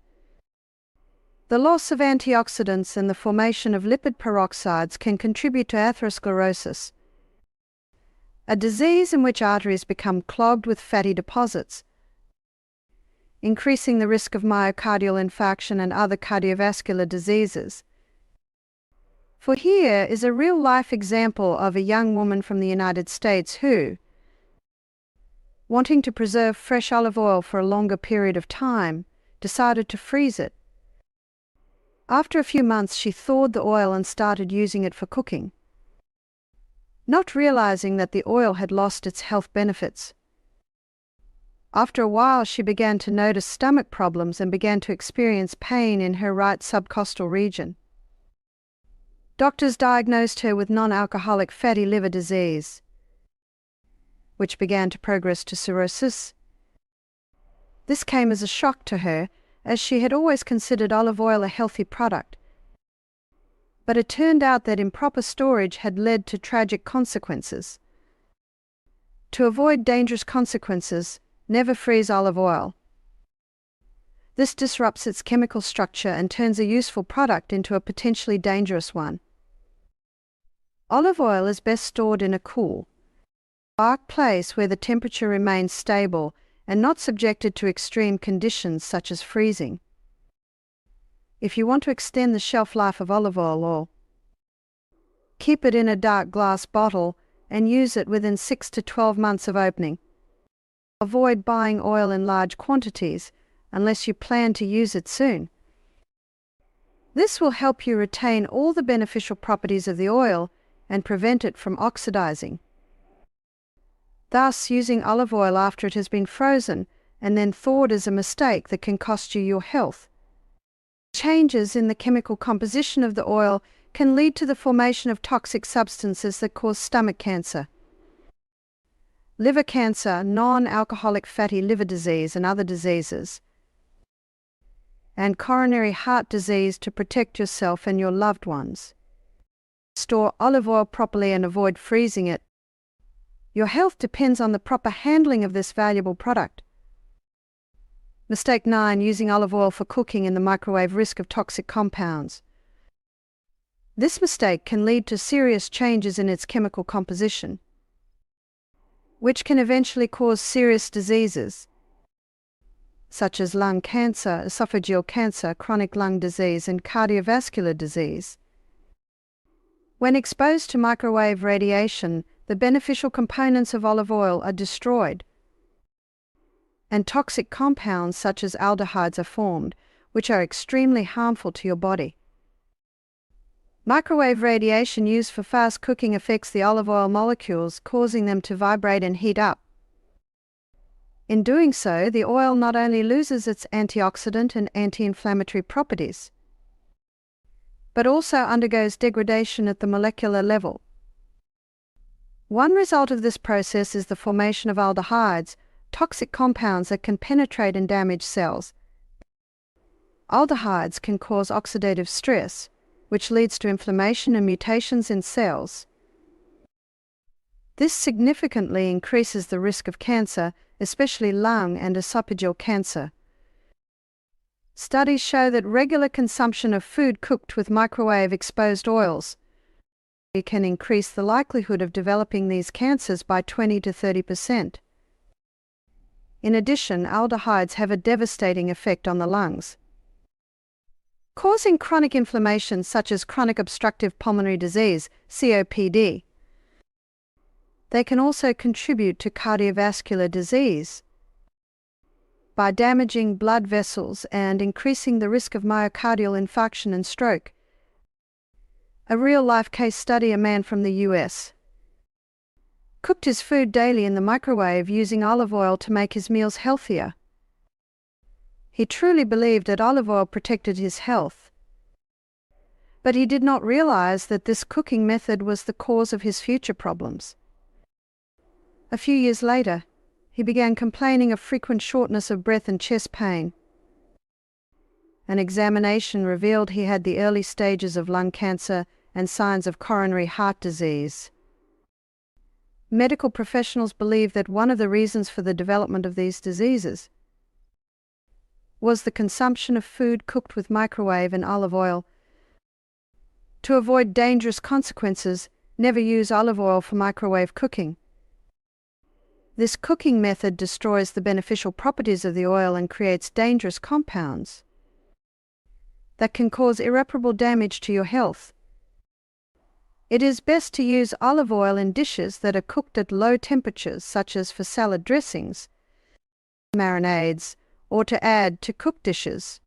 The loss of antioxidants and the formation of lipid peroxides can contribute to atherosclerosis, a disease in which arteries become clogged with fatty deposits, increasing the risk of myocardial infarction and other cardiovascular diseases. For here is a real-life example of a young woman from the United States who, wanting to preserve fresh olive oil for a longer period of time, decided to freeze it. After a few months, she thawed the oil and started using it for cooking, not realizing that the oil had lost its health benefits. After a while, she began to notice stomach problems and began to experience pain in her right subcostal region. Doctors diagnosed her with non-alcoholic fatty liver disease, which began to progress to cirrhosis. This came as a shock to her, as she had always considered olive oil a healthy product. But it turned out that improper storage had led to tragic consequences. To avoid dangerous consequences, never freeze olive oil. This disrupts its chemical structure and turns a useful product into a potentially dangerous one. Olive oil is best stored in a cool, dark place where the temperature remains stable and not subjected to extreme conditions such as freezing. If you want to extend the shelf life of olive oil, keep it in a dark glass bottle and use it within 6 to 12 months of opening. Avoid buying oil in large quantities unless you plan to use it soon. This will help you retain all the beneficial properties of the oil and prevent it from oxidizing. Thus, using olive oil after it has been frozen and then thawed is a mistake that can cost you your health. Changes in the chemical composition of the oil can lead to the formation of toxic substances that cause stomach cancer, liver cancer, non-alcoholic fatty liver disease and other diseases, and coronary heart disease. To protect yourself and your loved ones, store olive oil properly and avoid freezing it. Your health depends on the proper handling of this valuable product. Mistake 9. Using olive oil for cooking in the microwave. Risk of toxic compounds. This mistake can lead to serious changes in its chemical composition, which can eventually cause serious diseases, such as lung cancer, esophageal cancer, chronic lung disease, and cardiovascular disease. When exposed to microwave radiation, the beneficial components of olive oil are destroyed, and toxic compounds such as aldehydes are formed, which are extremely harmful to your body. Microwave radiation used for fast cooking affects the olive oil molecules, causing them to vibrate and heat up. In doing so, the oil not only loses its antioxidant and anti-inflammatory properties, but also undergoes degradation at the molecular level. One result of this process is the formation of aldehydes, toxic compounds that can penetrate and damage cells. Aldehydes can cause oxidative stress, which leads to inflammation and mutations in cells. This significantly increases the risk of cancer, especially lung and esophageal cancer. Studies show that regular consumption of food cooked with microwave-exposed oils can increase the likelihood of developing these cancers by 20 to 30%. In addition, aldehydes have a devastating effect on the lungs, causing chronic inflammation such as chronic obstructive pulmonary disease, COPD. They can also contribute to cardiovascular disease by damaging blood vessels and increasing the risk of myocardial infarction and stroke. A real-life case study: a man from the US cooked his food daily in the microwave using olive oil to make his meals healthier. He truly believed that olive oil protected his health, but he did not realize that this cooking method was the cause of his future problems. A few years later, he began complaining of frequent shortness of breath and chest pain. An examination revealed he had the early stages of lung cancer and signs of coronary heart disease. Medical professionals believe that one of the reasons for the development of these diseases was the consumption of food cooked with microwave and olive oil. To avoid dangerous consequences, never use olive oil for microwave cooking. This cooking method destroys the beneficial properties of the oil and creates dangerous compounds that can cause irreparable damage to your health. It is best to use olive oil in dishes that are cooked at low temperatures, such as for salad dressings, marinades, or to add to cooked dishes.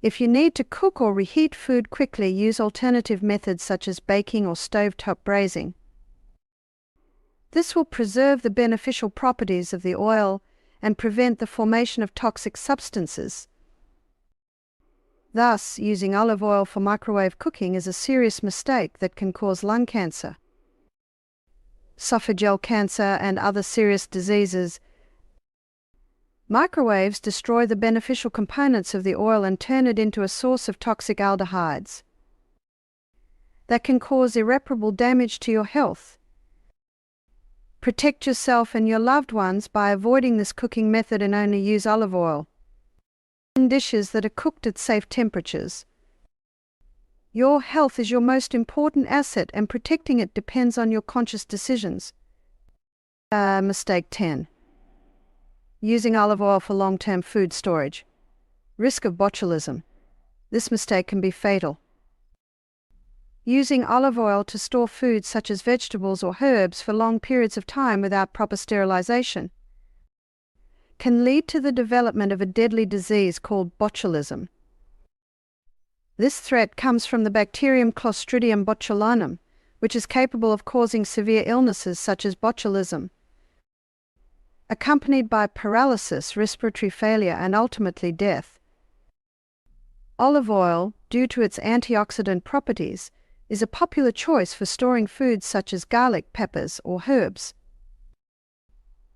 If you need to cook or reheat food quickly, use alternative methods such as baking or stovetop braising. This will preserve the beneficial properties of the oil and prevent the formation of toxic substances. Thus, using olive oil for microwave cooking is a serious mistake that can cause lung cancer, esophageal cancer, and other serious diseases. Microwaves destroy the beneficial components of the oil and turn it into a source of toxic aldehydes that can cause irreparable damage to your health. Protect yourself and your loved ones by avoiding this cooking method and only use olive oil in dishes that are cooked at safe temperatures. Your health is your most important asset, and protecting it depends on your conscious decisions. Mistake 10. Using olive oil for long-term food storage. Risk of botulism. This mistake can be fatal. Using olive oil to store foods such as vegetables or herbs for long periods of time without proper sterilization can lead to the development of a deadly disease called botulism. This threat comes from the bacterium Clostridium botulinum, which is capable of causing severe illnesses such as botulism, accompanied by paralysis, respiratory failure, and ultimately death. Olive oil, due to its antioxidant properties, is a popular choice for storing foods such as garlic, peppers, or herbs.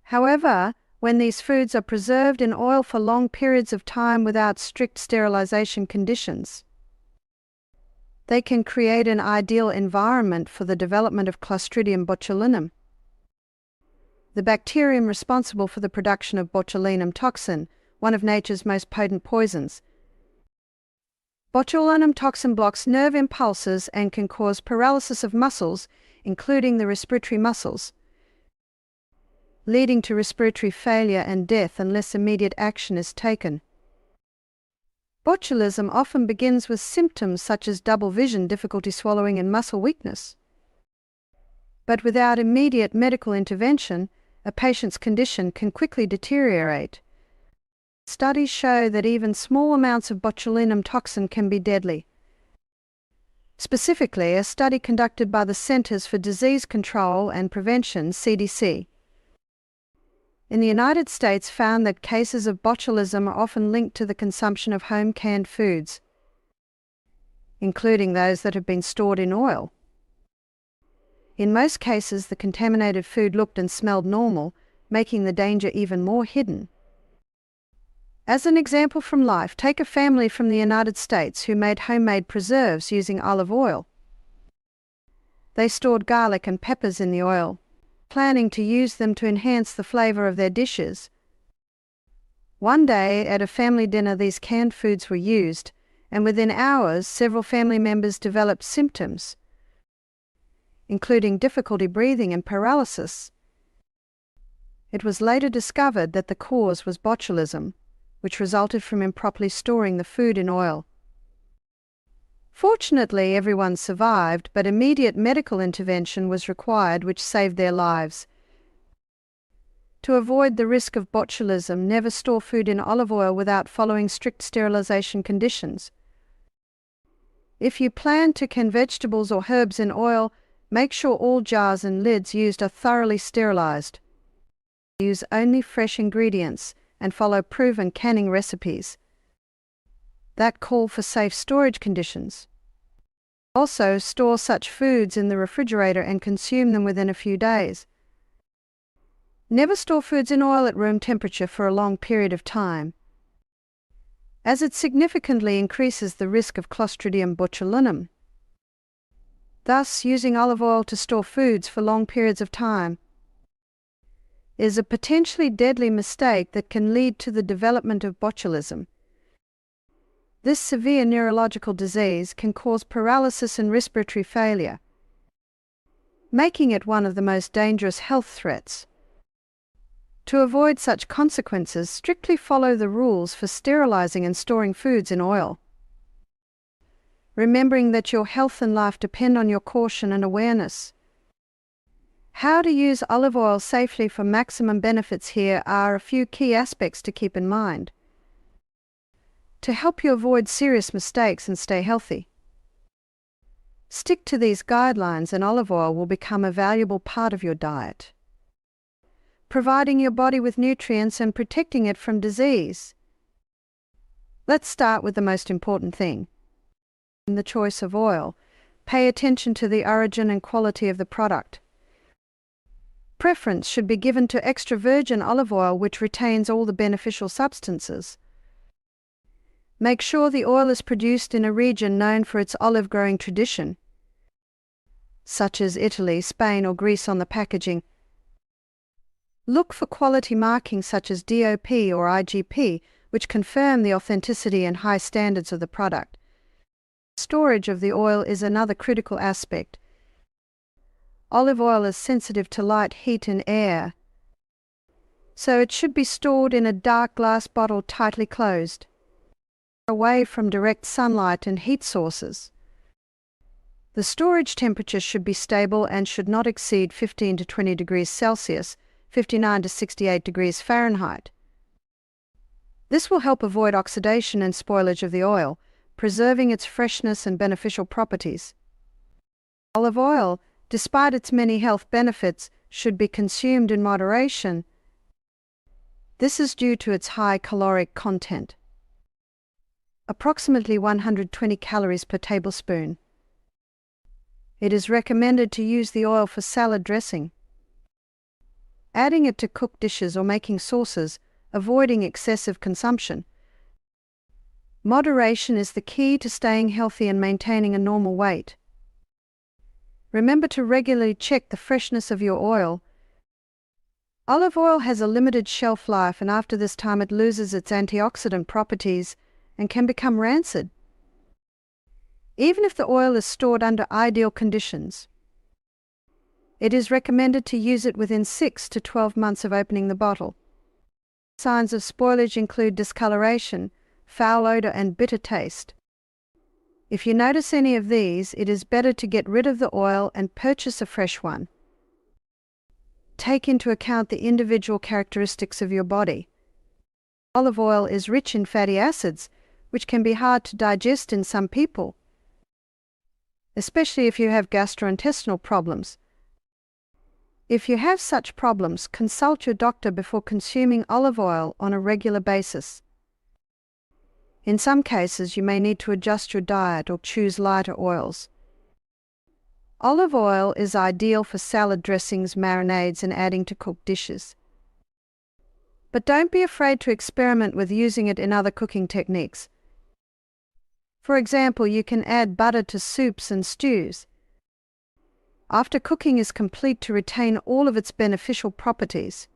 However, when these foods are preserved in oil for long periods of time without strict sterilization conditions, they can create an ideal environment for the development of Clostridium botulinum, the bacterium responsible for the production of botulinum toxin, one of nature's most potent poisons. Botulinum toxin blocks nerve impulses and can cause paralysis of muscles, including the respiratory muscles, leading to respiratory failure and death unless immediate action is taken. Botulism often begins with symptoms such as double vision, difficulty swallowing, and muscle weakness. But without immediate medical intervention, a patient's condition can quickly deteriorate. Studies show that even small amounts of botulinum toxin can be deadly. Specifically, a study conducted by the Centers for Disease Control and Prevention, CDC, in the United States found that cases of botulism are often linked to the consumption of home canned foods, including those that have been stored in oil. In most cases, the contaminated food looked and smelled normal, making the danger even more hidden. As an example from life, take a family from the United States who made homemade preserves using olive oil. They stored garlic and peppers in the oil, planning to use them to enhance the flavor of their dishes. One day, at a family dinner, these canned foods were used, and within hours, several family members developed symptoms, including difficulty breathing and paralysis. It was later discovered that the cause was botulism, which resulted from improperly storing the food in oil. Fortunately, everyone survived, but immediate medical intervention was required, which saved their lives. To avoid the risk of botulism, never store food in olive oil without following strict sterilization conditions. If you plan to can vegetables or herbs in oil, make sure all jars and lids used are thoroughly sterilized. Use only fresh ingredients and follow proven canning recipes that call for safe storage conditions. Also, store such foods in the refrigerator and consume them within a few days. Never store foods in oil at room temperature for a long period of time, as it significantly increases the risk of Clostridium botulinum. Thus, using olive oil to store foods for long periods of time is a potentially deadly mistake that can lead to the development of botulism. This severe neurological disease can cause paralysis and respiratory failure, making it one of the most dangerous health threats. To avoid such consequences, strictly follow the rules for sterilizing and storing foods in oil, remembering that your health and life depend on your caution and awareness. How to use olive oil safely for maximum benefits. Here are a few key aspects to keep in mind to help you avoid serious mistakes and stay healthy. Stick to these guidelines and olive oil will become a valuable part of your diet, providing your body with nutrients and protecting it from disease. Let's start with the most important thing. In the choice of oil, pay attention to the origin and quality of the product. Preference should be given to extra virgin olive oil, which retains all the beneficial substances. Make sure the oil is produced in a region known for its olive growing tradition, such as Italy, Spain, or Greece on the packaging. Look for quality markings such as DOP or IGP, which confirm the authenticity and high standards of the product. Storage of the oil is another critical aspect. Olive oil is sensitive to light, heat, and air, so it should be stored in a dark glass bottle tightly closed, away from direct sunlight and heat sources. The storage temperature should be stable and should not exceed 15 to 20 degrees Celsius, 59 to 68 degrees Fahrenheit. This will help avoid oxidation and spoilage of the oil, preserving its freshness and beneficial properties. Olive oil, despite its many health benefits, should be consumed in moderation. This is due to its high caloric content, approximately 120 calories per tablespoon. It is recommended to use the oil for salad dressing, adding it to cooked dishes or making sauces, avoiding excessive consumption. Moderation is the key to staying healthy and maintaining a normal weight. Remember to regularly check the freshness of your oil. Olive oil has a limited shelf life, and after this time it loses its antioxidant properties and can become rancid, even if the oil is stored under ideal conditions. It is recommended to use it within 6 to 12 months of opening the bottle. Signs of spoilage include discoloration, foul odor, and bitter taste. If you notice any of these, it is better to get rid of the oil and purchase a fresh one. take into account the individual characteristics of your body. Olive oil is rich in fatty acids, which can be hard to digest in some people, especially if you have gastrointestinal problems. If you have such problems, consult your doctor before consuming olive oil on a regular basis. In some cases, you may need to adjust your diet or choose lighter oils. Olive oil is ideal for salad dressings, marinades, and adding to cooked dishes. But don't be afraid to experiment with using it in other cooking techniques. For example, you can add butter to soups and stews after cooking is complete to retain all of its beneficial properties.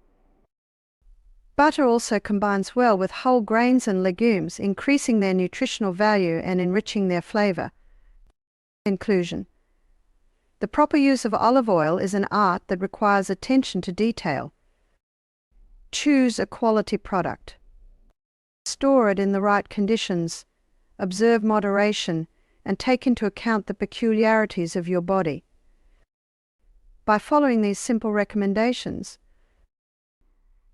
Butter also combines well with whole grains and legumes, increasing their nutritional value and enriching their flavor. Conclusion: the proper use of olive oil is an art that requires attention to detail. Choose a quality product. Store it in the right conditions. Observe moderation and take into account the peculiarities of your body. By following these simple recommendations,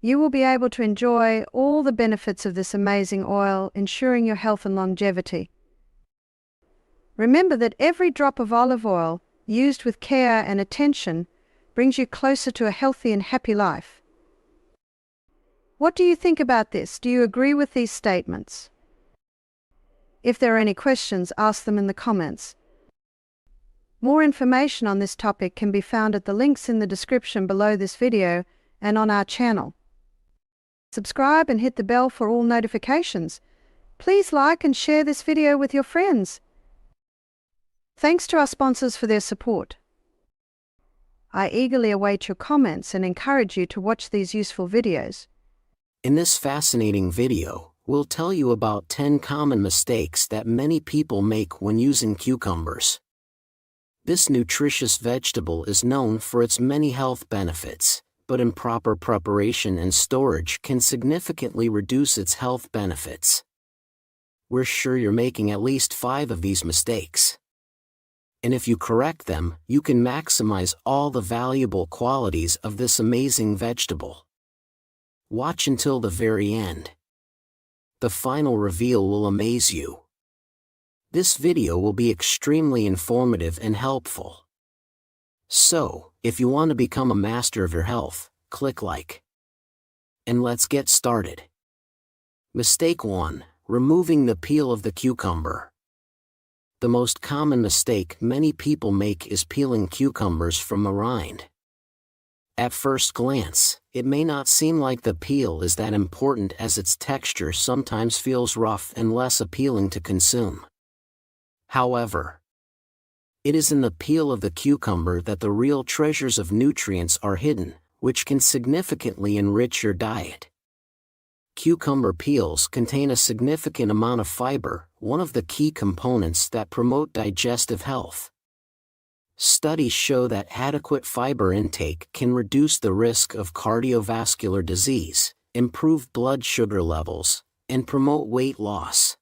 you will be able to enjoy all the benefits of this amazing oil, ensuring your health and longevity. Remember that every drop of olive oil, used with care and attention, brings you closer to a healthy and happy life. What do you think about this? Do you agree with these statements? If there are any questions, ask them in the comments. More information on this topic can be found at the links in the description below this video and on our channel. Subscribe and hit the bell for all notifications. Please like and share this video with your friends. Thanks to our sponsors for their support. I eagerly await your comments and encourage you to watch these useful videos. In this fascinating video, we'll tell you about 10 common mistakes that many people make when using cucumbers. This nutritious vegetable is known for its many health benefits, but improper preparation and storage can significantly reduce its health benefits. We're sure you're making at least 5 of these mistakes. And if you correct them, you can maximize all the valuable qualities of this amazing vegetable. Watch until the very end. The final reveal will amaze you. This video will be extremely informative and helpful. So, if you want to become a master of your health, click like. And let's get started. Mistake 1. Removing the peel of the cucumber. The most common mistake many people make is peeling cucumbers from the rind. At first glance, it may not seem like the peel is that important, as its texture sometimes feels rough and less appealing to consume. However, it is in the peel of the cucumber that the real treasures of nutrients are hidden, which can significantly enrich your diet. Cucumber peels contain a significant amount of fiber, one of the key components that promote digestive health. Studies show that adequate fiber intake can reduce the risk of cardiovascular disease, improve blood sugar levels, and promote weight loss.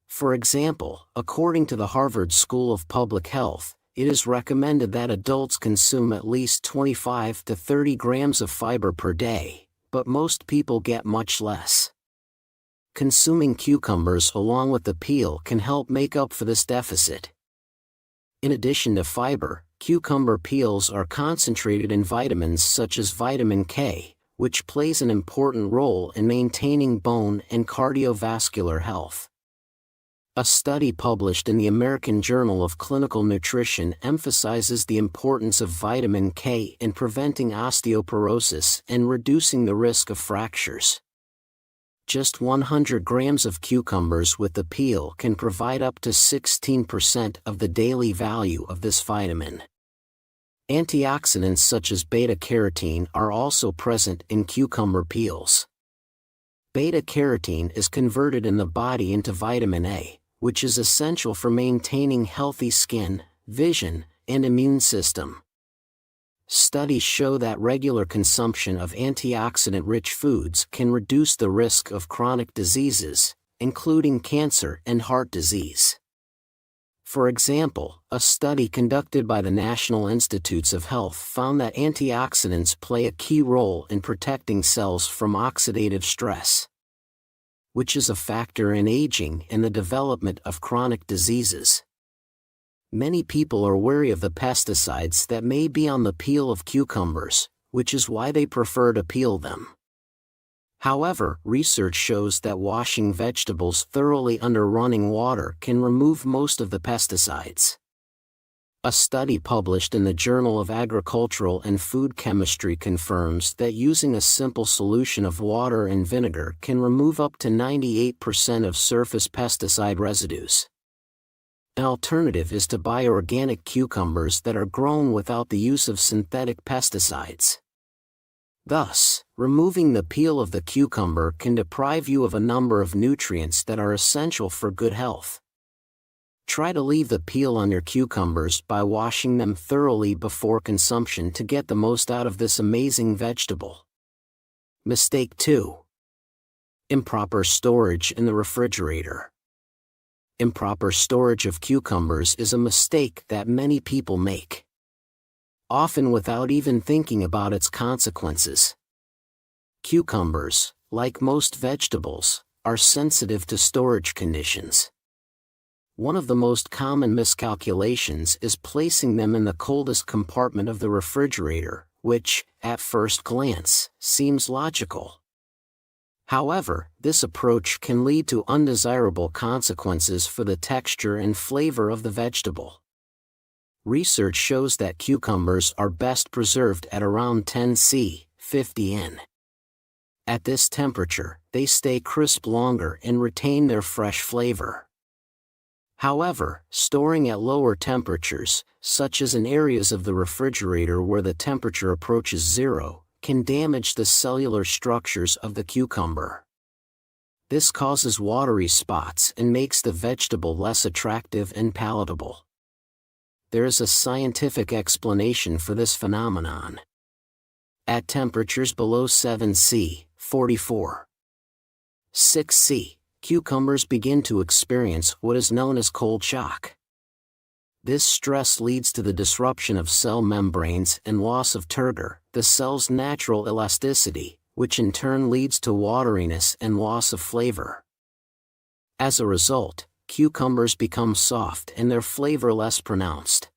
For example, according to the Harvard School of Public Health, it is recommended that adults consume at least 25 to 30 grams of fiber per day, but most people get much less. Consuming cucumbers along with the peel can help make up for this deficit. In addition to fiber, cucumber peels are concentrated in vitamins such as vitamin K, which plays an important role in maintaining bone and cardiovascular health. A study published in the American Journal of Clinical Nutrition emphasizes the importance of vitamin K in preventing osteoporosis and reducing the risk of fractures. Just 100 grams of cucumbers with the peel can provide up to 16% of the daily value of this vitamin. Antioxidants such as beta-carotene are also present in cucumber peels. Beta-carotene is converted in the body into vitamin A, which is essential for maintaining healthy skin, vision, and immune system. Studies show that regular consumption of antioxidant-rich foods can reduce the risk of chronic diseases, including cancer and heart disease. For example, a study conducted by the National Institutes of Health found that antioxidants play a key role in protecting cells from oxidative stress, which is a factor in aging and the development of chronic diseases. Many people are wary of the pesticides that may be on the peel of cucumbers, which is why they prefer to peel them. However, research shows that washing vegetables thoroughly under running water can remove most of the pesticides. A study published in the Journal of Agricultural and Food Chemistry confirms that using a simple solution of water and vinegar can remove up to 98% of surface pesticide residues. An alternative is to buy organic cucumbers that are grown without the use of synthetic pesticides. Thus, removing the peel of the cucumber can deprive you of a number of nutrients that are essential for good health. Try to leave the peel on your cucumbers by washing them thoroughly before consumption to get the most out of this amazing vegetable. Mistake 2. Improper storage in the refrigerator. Improper storage of cucumbers is a mistake that many people make, often without even thinking about its consequences. Cucumbers, like most vegetables, are sensitive to storage conditions. One of the most common miscalculations is placing them in the coldest compartment of the refrigerator, which, at first glance, seems logical. However, this approach can lead to undesirable consequences for the texture and flavor of the vegetable. Research shows that cucumbers are best preserved at around 10 C, 50 N. At this temperature, they stay crisp longer and retain their fresh flavor. However, storing at lower temperatures, such as in areas of the refrigerator where the temperature approaches zero, can damage the cellular structures of the cucumber. This causes watery spots and makes the vegetable less attractive and palatable. There is a scientific explanation for this phenomenon. At temperatures below 7 C, 44, 6 C, cucumbers begin to experience what is known as cold shock. This stress leads to the disruption of cell membranes and loss of turgor, the cell's natural elasticity, which in turn leads to wateriness and loss of flavor. As a result, cucumbers become soft and their flavor less pronounced.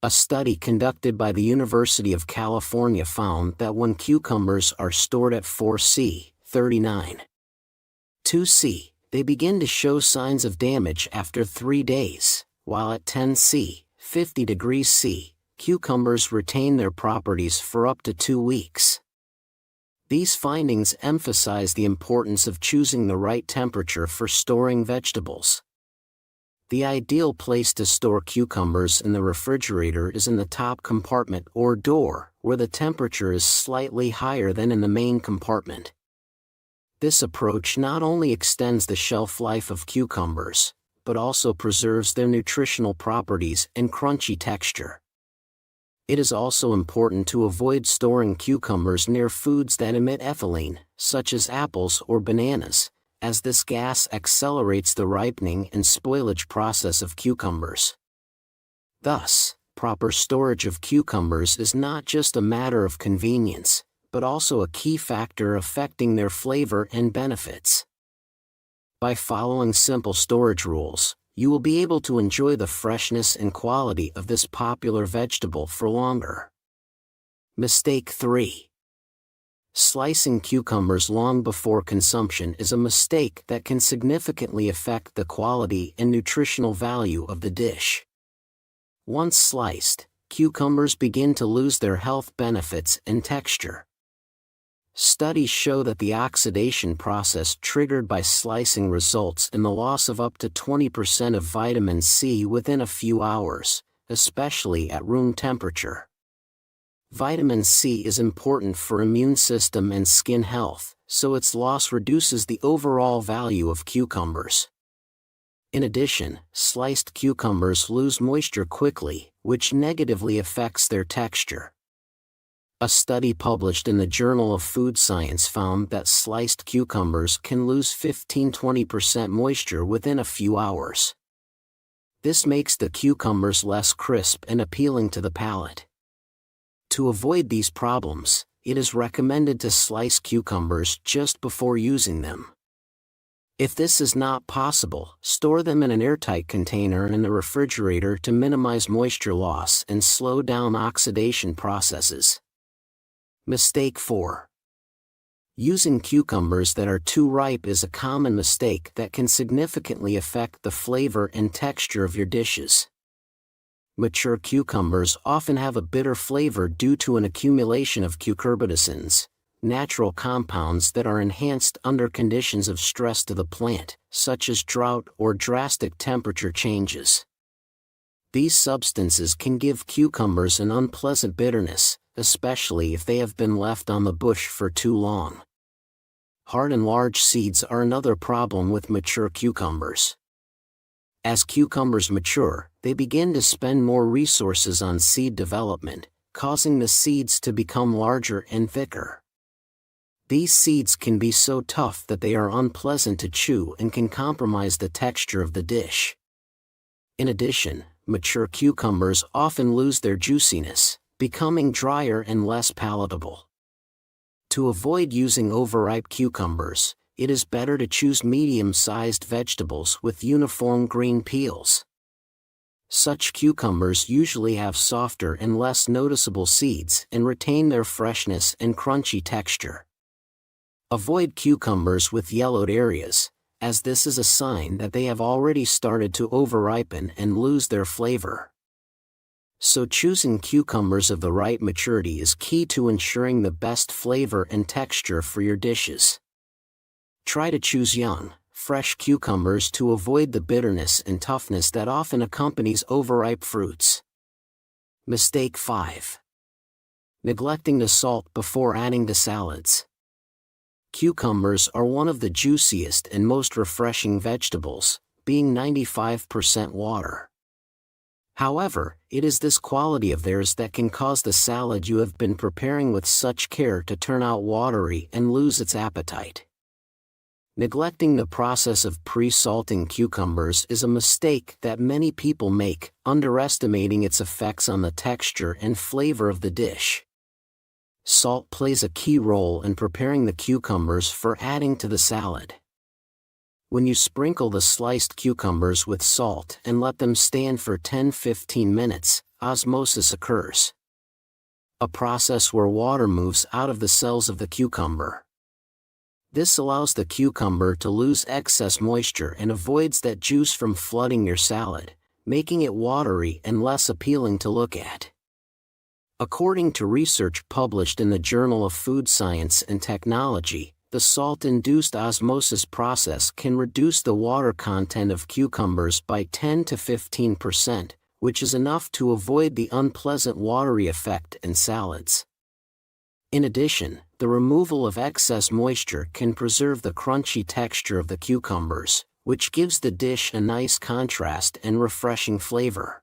A study conducted by the University of California found that when cucumbers are stored at 4 C, 39, 2 C, they begin to show signs of damage after 3 days, while at 10 C, 50 degrees C, cucumbers retain their properties for up to 2 weeks. These findings emphasize the importance of choosing the right temperature for storing vegetables. The ideal place to store cucumbers in the refrigerator is in the top compartment or door, where the temperature is slightly higher than in the main compartment. This approach not only extends the shelf life of cucumbers, but also preserves their nutritional properties and crunchy texture. It is also important to avoid storing cucumbers near foods that emit ethylene, such as apples or bananas, as this gas accelerates the ripening and spoilage process of cucumbers. Thus, proper storage of cucumbers is not just a matter of convenience, but also a key factor affecting their flavor and benefits. By following simple storage rules, you will be able to enjoy the freshness and quality of this popular vegetable for longer. Mistake 3. Slicing cucumbers long before consumption is a mistake that can significantly affect the quality and nutritional value of the dish. Once sliced, cucumbers begin to lose their health benefits and texture. Studies show that the oxidation process triggered by slicing results in the loss of up to 20% of vitamin C within a few hours, especially at room temperature. Vitamin C is important for immune system and skin health, so its loss reduces the overall value of cucumbers. In addition, sliced cucumbers lose moisture quickly, which negatively affects their texture. A study published in the Journal of Food Science found that sliced cucumbers can lose 15–20% moisture within a few hours. This makes the cucumbers less crisp and appealing to the palate. To avoid these problems, it is recommended to slice cucumbers just before using them. If this is not possible, store them in an airtight container in the refrigerator to minimize moisture loss and slow down oxidation processes. Mistake 4. Using cucumbers that are too ripe is a common mistake that can significantly affect the flavor and texture of your dishes. Mature cucumbers often have a bitter flavor due to an accumulation of cucurbitacins, natural compounds that are enhanced under conditions of stress to the plant, such as drought or drastic temperature changes. These substances can give cucumbers an unpleasant bitterness, especially if they have been left on the bush for too long. Hard and large seeds are another problem with mature cucumbers. As cucumbers mature, they begin to spend more resources on seed development, causing the seeds to become larger and thicker. These seeds can be so tough that they are unpleasant to chew and can compromise the texture of the dish. In addition, mature cucumbers often lose their juiciness, becoming drier and less palatable. To avoid using overripe cucumbers, it is better to choose medium-sized vegetables with uniform green peels. Such cucumbers usually have softer and less noticeable seeds and retain their freshness and crunchy texture. Avoid cucumbers with yellowed areas, as this is a sign that they have already started to overripen and lose their flavor. So choosing cucumbers of the right maturity is key to ensuring the best flavor and texture for your dishes. Try to choose young, fresh cucumbers to avoid the bitterness and toughness that often accompanies overripe fruits. Mistake 5. Neglecting to salt before adding to salads. Cucumbers are one of the juiciest and most refreshing vegetables, being 95% water. However, it is this quality of theirs that can cause the salad you have been preparing with such care to turn out watery and lose its appetite. Neglecting the process of pre-salting cucumbers is a mistake that many people make, underestimating its effects on the texture and flavor of the dish. Salt plays a key role in preparing the cucumbers for adding to the salad. When you sprinkle the sliced cucumbers with salt and let them stand for 10-15 minutes, osmosis occurs. A process where water moves out of the cells of the cucumber. This allows the cucumber to lose excess moisture and avoids that juice from flooding your salad, making it watery and less appealing to look at. According to research published in the Journal of Food Science and Technology, the salt-induced osmosis process can reduce the water content of cucumbers by 10 to 15%, which is enough to avoid the unpleasant watery effect in salads. In addition, the removal of excess moisture can preserve the crunchy texture of the cucumbers, which gives the dish a nice contrast and refreshing flavor.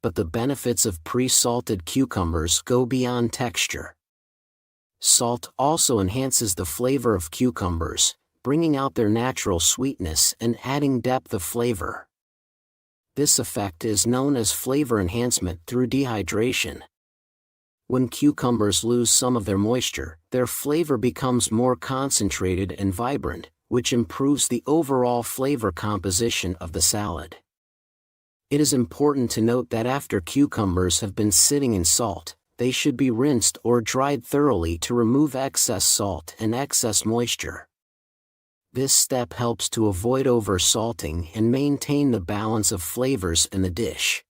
But the benefits of pre-salted cucumbers go beyond texture. Salt also enhances the flavor of cucumbers, bringing out their natural sweetness and adding depth of flavor. This effect is known as flavor enhancement through dehydration. When cucumbers lose some of their moisture, their flavor becomes more concentrated and vibrant, which improves the overall flavor composition of the salad. It is important to note that after cucumbers have been sitting in salt, they should be rinsed or dried thoroughly to remove excess salt and excess moisture. This step helps to avoid over-salting and maintain the balance of flavors in the dish.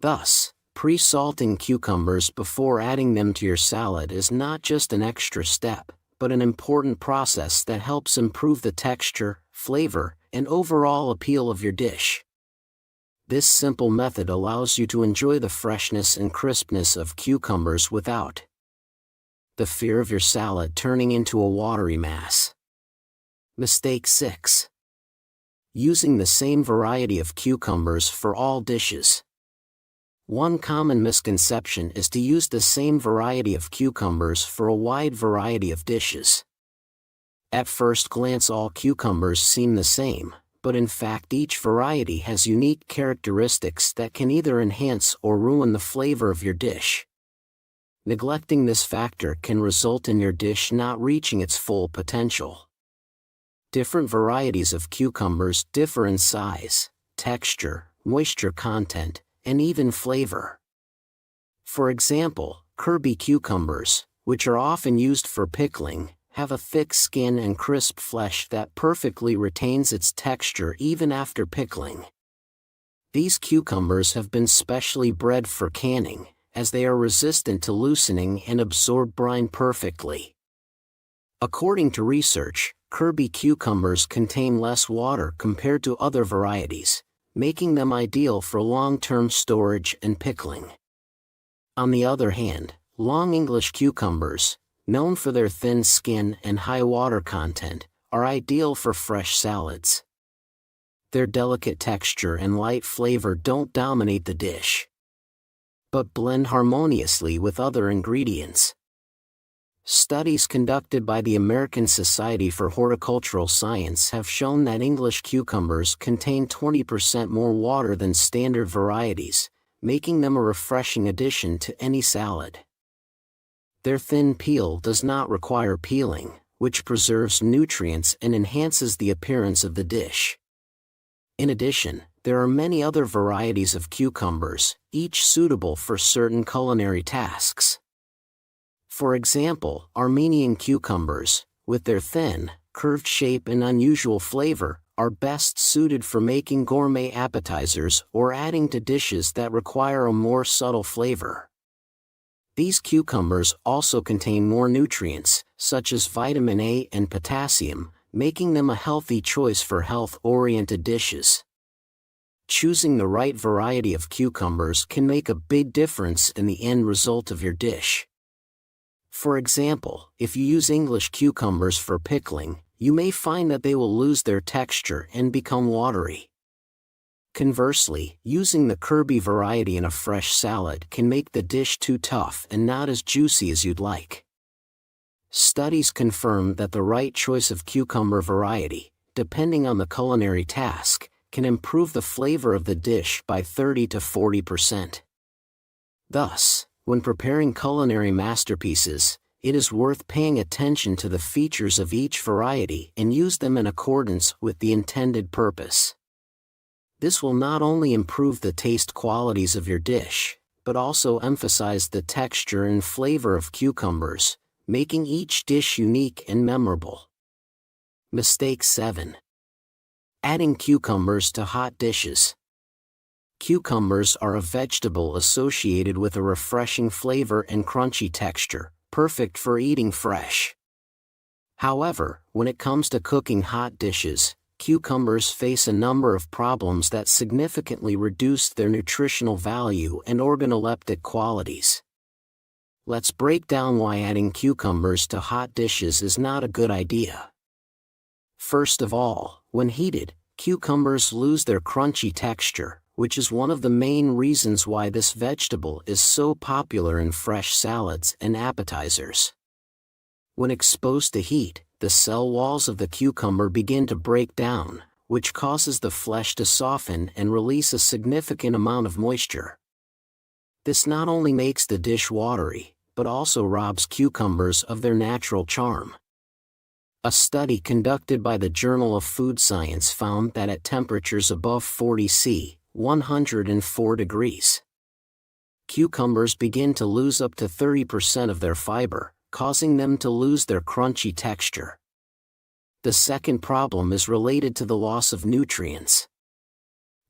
Thus, pre-salting cucumbers before adding them to your salad is not just an extra step, but an important process that helps improve the texture, flavor, and overall appeal of your dish. This simple method allows you to enjoy the freshness and crispness of cucumbers without the fear of your salad turning into a watery mass. Mistake 6. Using the same variety of cucumbers for all dishes. One common misconception is to use the same variety of cucumbers for a wide variety of dishes. At first glance all cucumbers seem the same, but in fact each variety has unique characteristics that can either enhance or ruin the flavor of your dish. Neglecting this factor can result in your dish not reaching its full potential. Different varieties of cucumbers differ in size, texture, moisture content, and even flavor. For example, Kirby cucumbers, which are often used for pickling, have a thick skin and crisp flesh that perfectly retains its texture even after pickling. These cucumbers have been specially bred for canning, as they are resistant to loosening and absorb brine perfectly. According to research, Kirby cucumbers contain less water compared to other varieties, making them ideal for long-term storage and pickling. On the other hand, long English cucumbers, known for their thin skin and high water content, are ideal for fresh salads. Their delicate texture and light flavor don't dominate the dish, but blend harmoniously with other ingredients. Studies conducted by the American Society for Horticultural Science have shown that English cucumbers contain 20% more water than standard varieties, making them a refreshing addition to any salad. Their thin peel does not require peeling, which preserves nutrients and enhances the appearance of the dish. In addition, there are many other varieties of cucumbers, each suitable for certain culinary tasks. For example, Armenian cucumbers, with their thin, curved shape and unusual flavor, are best suited for making gourmet appetizers or adding to dishes that require a more subtle flavor. These cucumbers also contain more nutrients, such as vitamin A and potassium, making them a healthy choice for health-oriented dishes. Choosing the right variety of cucumbers can make a big difference in the end result of your dish. For example, if you use English cucumbers for pickling, you may find that they will lose their texture and become watery. Conversely, using the Kirby variety in a fresh salad can make the dish too tough and not as juicy as you'd like. Studies confirm that the right choice of cucumber variety, depending on the culinary task, can improve the flavor of the dish by 30 to 40%. Thus, when preparing culinary masterpieces, it is worth paying attention to the features of each variety and use them in accordance with the intended purpose. This will not only improve the taste qualities of your dish, but also emphasize the texture and flavor of cucumbers, making each dish unique and memorable. Mistake 7. Adding cucumbers to hot dishes. Cucumbers are a vegetable associated with a refreshing flavor and crunchy texture, perfect for eating fresh. However, when it comes to cooking hot dishes, cucumbers face a number of problems that significantly reduce their nutritional value and organoleptic qualities. Let's break down why adding cucumbers to hot dishes is not a good idea. First of all, when heated, cucumbers lose their crunchy texture, which is one of the main reasons why this vegetable is so popular in fresh salads and appetizers. When exposed to heat, the cell walls of the cucumber begin to break down, which causes the flesh to soften and release a significant amount of moisture. This not only makes the dish watery, but also robs cucumbers of their natural charm. A study conducted by the Journal of Food Science found that at temperatures above 40 C, 104 degrees, cucumbers begin to lose up to 30% of their fiber, causing them to lose their crunchy texture. The second problem is related to the loss of nutrients.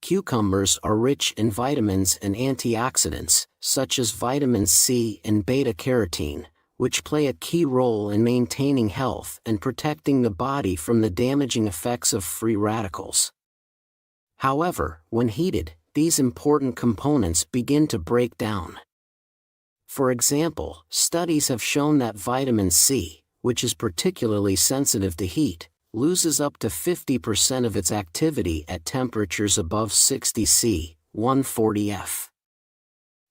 Cucumbers are rich in vitamins and antioxidants, such as vitamins C and beta-carotene, which play a key role in maintaining health and protecting the body from the damaging effects of free radicals. However, when heated, these important components begin to break down. For example, studies have shown that vitamin C, which is particularly sensitive to heat, loses up to 50% of its activity at temperatures above 60 C, 140 F.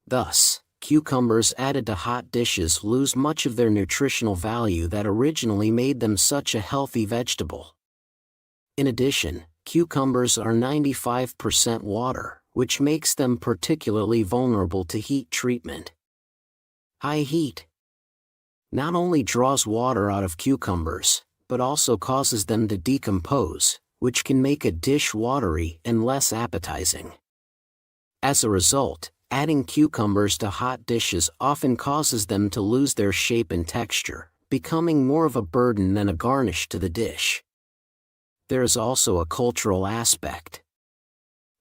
Thus, cucumbers added to hot dishes lose much of their nutritional value that originally made them such a healthy vegetable. In addition, Cucumbers are 95% water, which makes them particularly vulnerable to heat treatment. High heat not only draws water out of cucumbers, but also causes them to decompose, which can make a dish watery and less appetizing. As a result, adding cucumbers to hot dishes often causes them to lose their shape and texture, becoming more of a burden than a garnish to the dish. There is also a cultural aspect.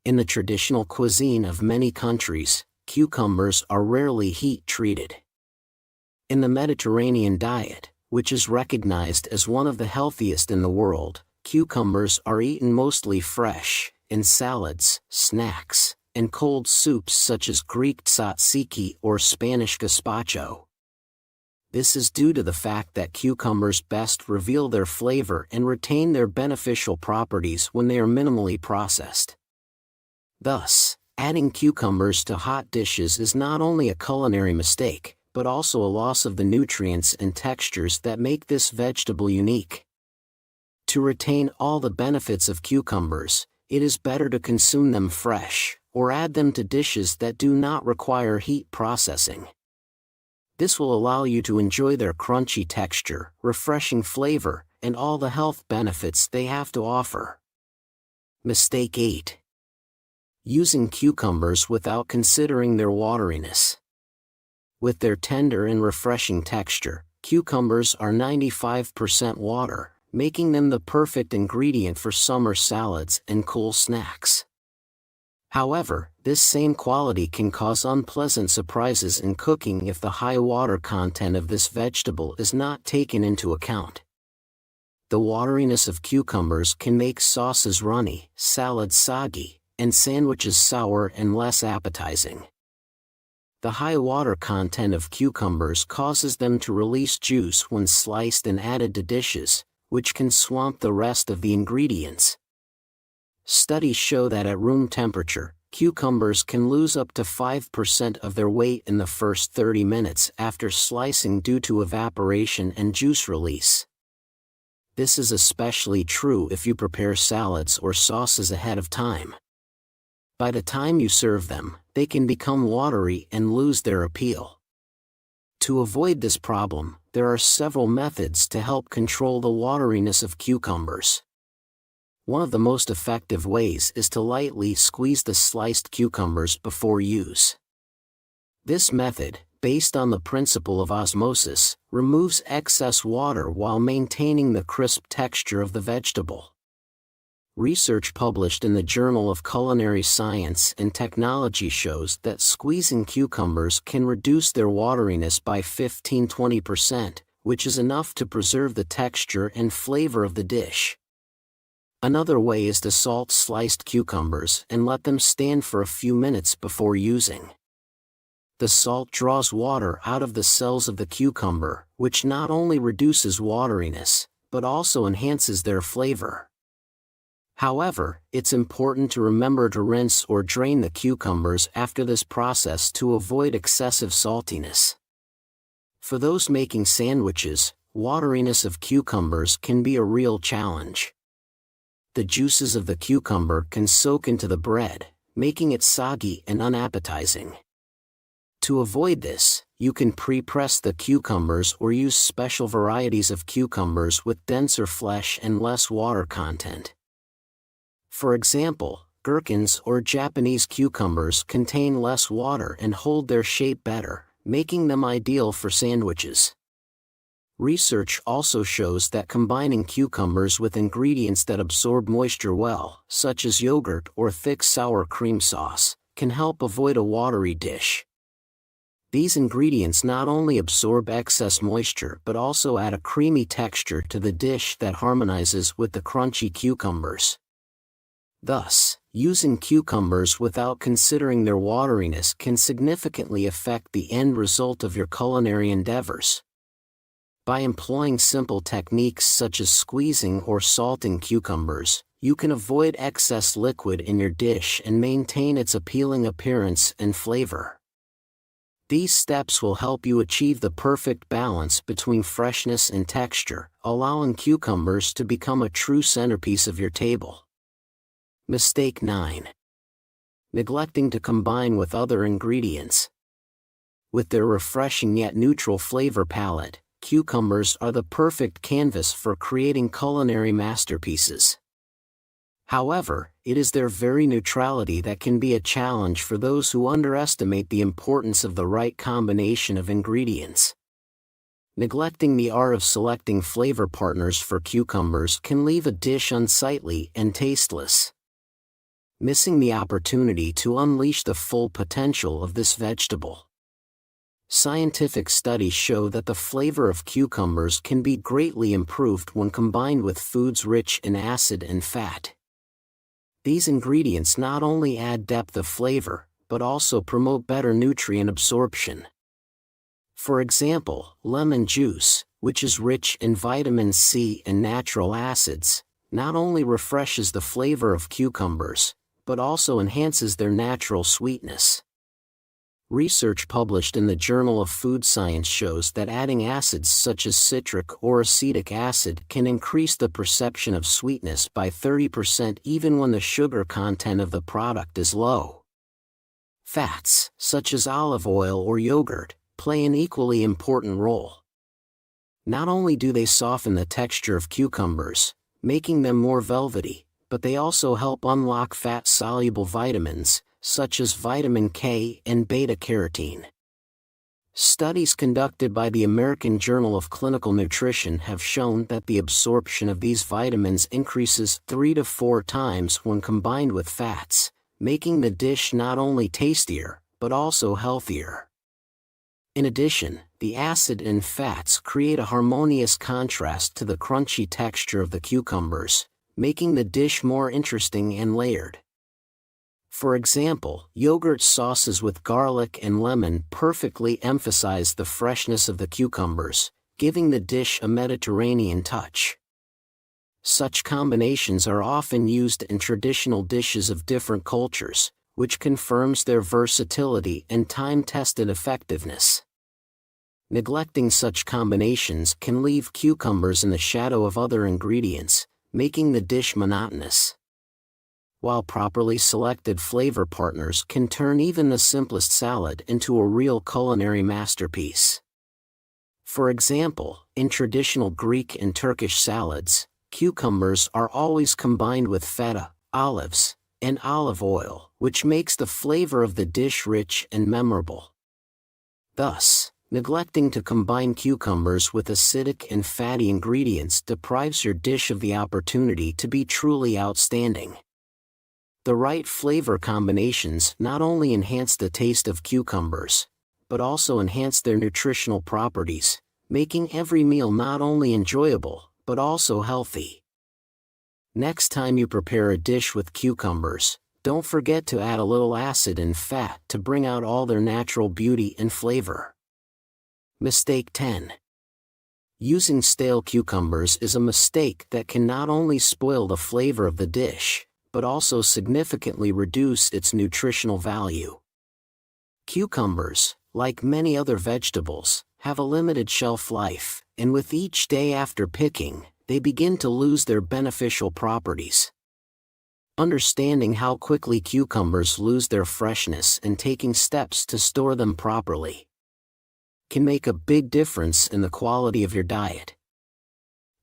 In the traditional cuisine of many countries, cucumbers are rarely heat-treated. In the Mediterranean diet, which is recognized as one of the healthiest in the world, cucumbers are eaten mostly fresh, in salads, snacks, and cold soups such as Greek tzatziki or Spanish gazpacho. This is due to the fact that cucumbers best reveal their flavor and retain their beneficial properties when they are minimally processed. Thus, adding cucumbers to hot dishes is not only a culinary mistake, but also a loss of the nutrients and textures that make this vegetable unique. To retain all the benefits of cucumbers, it is better to consume them fresh, or add them to dishes that do not require heat processing. This will allow you to enjoy their crunchy texture, refreshing flavor, and all the health benefits they have to offer. Mistake 8. Using cucumbers without considering their wateriness. With their tender and refreshing texture, cucumbers are 95% water, making them the perfect ingredient for summer salads and cool snacks. However, this same quality can cause unpleasant surprises in cooking if the high water content of this vegetable is not taken into account. The wateriness of cucumbers can make sauces runny, salads soggy, and sandwiches sour and less appetizing. The high water content of cucumbers causes them to release juice when sliced and added to dishes, which can swamp the rest of the ingredients. Studies show that at room temperature, cucumbers can lose up to 5% of their weight in the first 30 minutes after slicing due to evaporation and juice release. This is especially true if you prepare salads or sauces ahead of time. By the time you serve them, they can become watery and lose their appeal. To avoid this problem, there are several methods to help control the wateriness of cucumbers. One of the most effective ways is to lightly squeeze the sliced cucumbers before use. This method, based on the principle of osmosis, removes excess water while maintaining the crisp texture of the vegetable. Research published in the Journal of Culinary Science and Technology shows that squeezing cucumbers can reduce their wateriness by 15–20%, which is enough to preserve the texture and flavor of the dish. Another way is to salt sliced cucumbers and let them stand for a few minutes before using. The salt draws water out of the cells of the cucumber, which not only reduces wateriness, but also enhances their flavor. However, it's important to remember to rinse or drain the cucumbers after this process to avoid excessive saltiness. For those making sandwiches, wateriness of cucumbers can be a real challenge. The juices of the cucumber can soak into the bread, making it soggy and unappetizing. To avoid this, you can pre-press the cucumbers or use special varieties of cucumbers with denser flesh and less water content. For example, gherkins or Japanese cucumbers contain less water and hold their shape better, making them ideal for sandwiches. Research also shows that combining cucumbers with ingredients that absorb moisture well, such as yogurt or thick sour cream sauce, can help avoid a watery dish. These ingredients not only absorb excess moisture but also add a creamy texture to the dish that harmonizes with the crunchy cucumbers. Thus, using cucumbers without considering their wateriness can significantly affect the end result of your culinary endeavors. By employing simple techniques such as squeezing or salting cucumbers, you can avoid excess liquid in your dish and maintain its appealing appearance and flavor. These steps will help you achieve the perfect balance between freshness and texture, allowing cucumbers to become a true centerpiece of your table. Mistake 9. Neglecting to combine with other ingredients. With their refreshing yet neutral flavor palette, cucumbers are the perfect canvas for creating culinary masterpieces. However, it is their very neutrality that can be a challenge for those who underestimate the importance of the right combination of ingredients. Neglecting the art of selecting flavor partners for cucumbers can leave a dish unsightly and tasteless. Missing the opportunity to unleash the full potential of this vegetable. Scientific studies show that the flavor of cucumbers can be greatly improved when combined with foods rich in acid and fat. These ingredients not only add depth of flavor, but also promote better nutrient absorption. For example, lemon juice, which is rich in vitamin C and natural acids, not only refreshes the flavor of cucumbers, but also enhances their natural sweetness. Research published in the Journal of Food Science shows that adding acids such as citric or acetic acid can increase the perception of sweetness by 30% even when the sugar content of the product is low. Fats, such as olive oil or yogurt, play an equally important role. Not only do they soften the texture of cucumbers, making them more velvety, but they also help unlock fat-soluble vitamins, such as vitamin K and beta-carotene. Studies conducted by the American Journal of Clinical Nutrition have shown that the absorption of these vitamins increases 3 to 4 times when combined with fats, making the dish not only tastier, but also healthier. In addition, the acid and fats create a harmonious contrast to the crunchy texture of the cucumbers, making the dish more interesting and layered. For example, yogurt sauces with garlic and lemon perfectly emphasize the freshness of the cucumbers, giving the dish a Mediterranean touch. Such combinations are often used in traditional dishes of different cultures, which confirms their versatility and time-tested effectiveness. Neglecting such combinations can leave cucumbers in the shadow of other ingredients, making the dish monotonous. While properly selected flavor partners can turn even the simplest salad into a real culinary masterpiece. For example, in traditional Greek and Turkish salads, cucumbers are always combined with feta, olives, and olive oil, which makes the flavor of the dish rich and memorable. Thus, neglecting to combine cucumbers with acidic and fatty ingredients deprives your dish of the opportunity to be truly outstanding. The right flavor combinations not only enhance the taste of cucumbers, but also enhance their nutritional properties, making every meal not only enjoyable, but also healthy. Next time you prepare a dish with cucumbers, don't forget to add a little acid and fat to bring out all their natural beauty and flavor. Mistake 10. Using stale cucumbers is a mistake that can not only spoil the flavor of the dish, but also significantly reduce its nutritional value. Cucumbers, like many other vegetables, have a limited shelf life, and with each day after picking, they begin to lose their beneficial properties. Understanding how quickly cucumbers lose their freshness and taking steps to store them properly can make a big difference in the quality of your diet.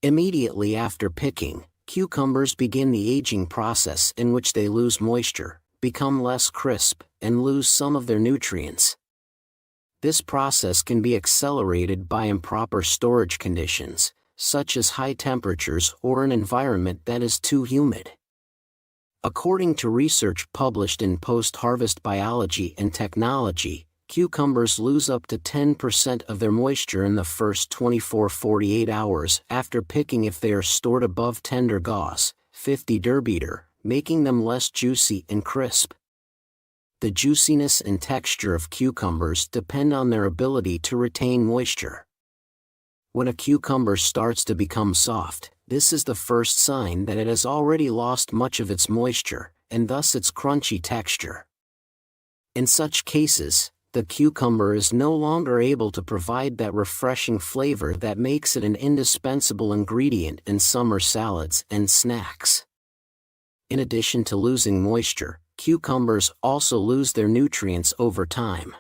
Immediately after picking, cucumbers begin the aging process in which they lose moisture, become less crisp, and lose some of their nutrients. This process can be accelerated by improper storage conditions, such as high temperatures or an environment that is too humid. According to research published in Post-Harvest Biology and Technology, cucumbers lose up to 10% of their moisture in the first 24-48 hours after picking if they are stored above tender gauze, 50 Derbeater, making them less juicy and crisp. The juiciness and texture of cucumbers depend on their ability to retain moisture. When a cucumber starts to become soft, this is the first sign that it has already lost much of its moisture, and thus its crunchy texture. In such cases, the cucumber is no longer able to provide that refreshing flavor that makes it an indispensable ingredient in summer salads and snacks. In addition to losing moisture, cucumbers also lose their nutrients over time.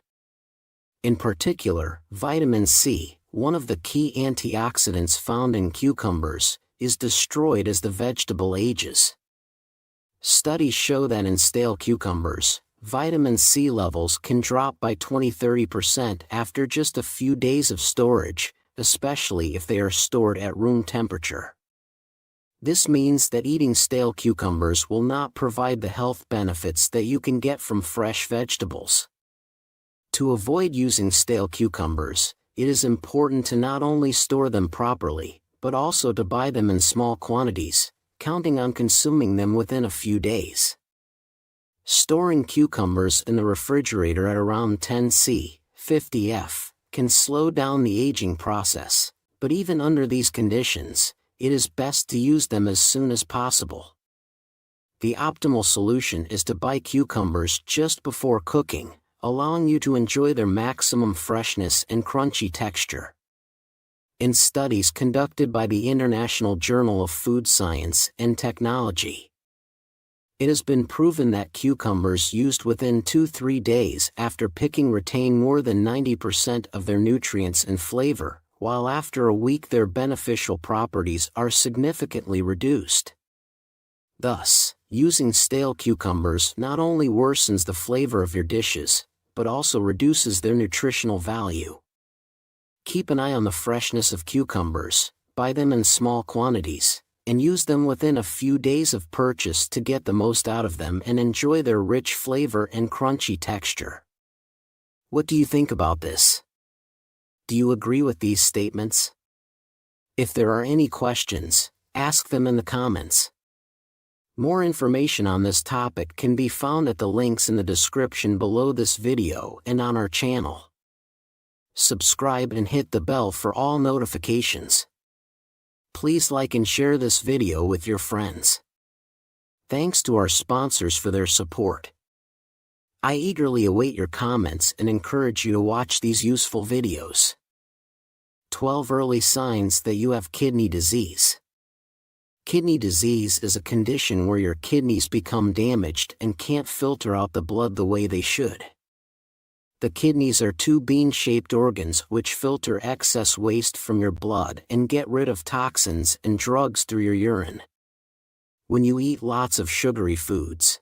In particular, vitamin C, one of the key antioxidants found in cucumbers, is destroyed as the vegetable ages. Studies show that in stale cucumbers, vitamin C levels can drop by 20–30% after just a few days of storage, especially if they are stored at room temperature. This means that eating stale cucumbers will not provide the health benefits that you can get from fresh vegetables. To avoid using stale cucumbers, it is important to not only store them properly, but also to buy them in small quantities, counting on consuming them within a few days. Storing cucumbers in the refrigerator at around 10°C, 50°F, can slow down the aging process, but even under these conditions, it is best to use them as soon as possible. The optimal solution is to buy cucumbers just before cooking, allowing you to enjoy their maximum freshness and crunchy texture. In studies conducted by the International Journal of Food Science and Technology, it has been proven that cucumbers used within 2–3 days after picking retain more than 90% of their nutrients and flavor, while after a week their beneficial properties are significantly reduced. Thus, using stale cucumbers not only worsens the flavor of your dishes, but also reduces their nutritional value. Keep an eye on the freshness of cucumbers, buy them in small quantities, and use them within a few days of purchase to get the most out of them and enjoy their rich flavor and crunchy texture. What do you think about this? Do you agree with these statements? If there are any questions, ask them in the comments. More information on this topic can be found at the links in the description below this video and on our channel. Subscribe and hit the bell for all notifications. Please like and share this video with your friends. Thanks to our sponsors for their support. I eagerly await your comments and encourage you to watch these useful videos. 12 early signs that you have kidney disease. Kidney disease is a condition where your kidneys become damaged and can't filter out the blood the way they should. The kidneys are two bean-shaped organs which filter excess waste from your blood and get rid of toxins and drugs through your urine. When you eat lots of sugary foods,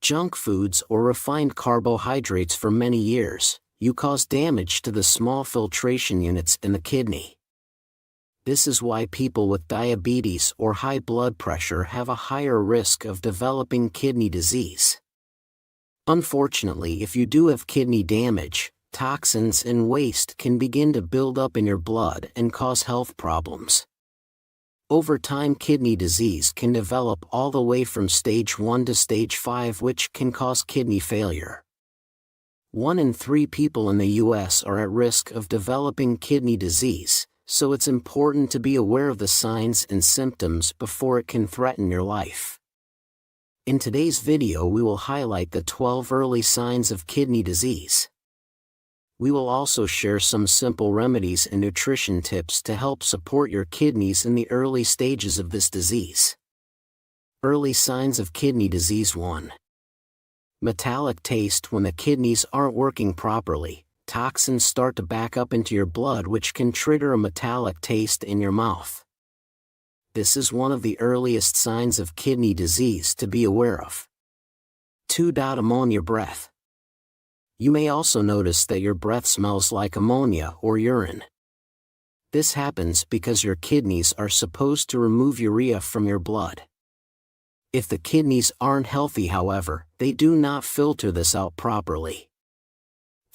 junk foods or refined carbohydrates for many years, you cause damage to the small filtration units in the kidney. This is why people with diabetes or high blood pressure have a higher risk of developing kidney disease. Unfortunately, if you do have kidney damage, toxins and waste can begin to build up in your blood and cause health problems. Over time, kidney disease can develop all the way from stage 1 to stage 5, which can cause kidney failure. 1 in 3 people in the US are at risk of developing kidney disease, so it's important to be aware of the signs and symptoms before it can threaten your life. In today's video, we will highlight the 12 early signs of kidney disease. We will also share some simple remedies and nutrition tips to help support your kidneys in the early stages of this disease. Early signs of kidney disease. 1. Metallic taste. When the kidneys aren't working properly, toxins start to back up into your blood, which can trigger a metallic taste in your mouth. This is one of the earliest signs of kidney disease to be aware of. 2. Ammonia breath. You may also notice that your breath smells like ammonia or urine. This happens because your kidneys are supposed to remove urea from your blood. If the kidneys aren't healthy, however, they do not filter this out properly.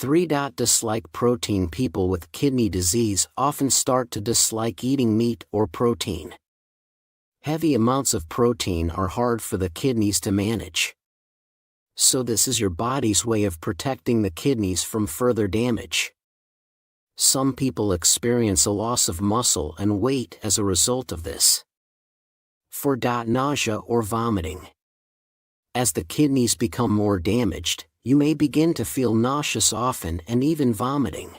3. Dislike protein. People with kidney disease often start to dislike eating meat or protein. Heavy amounts of protein are hard for the kidneys to manage. So this is your body's way of protecting the kidneys from further damage. Some people experience a loss of muscle and weight as a result of this. 4. Nausea or vomiting. As the kidneys become more damaged, you may begin to feel nauseous often and even vomiting.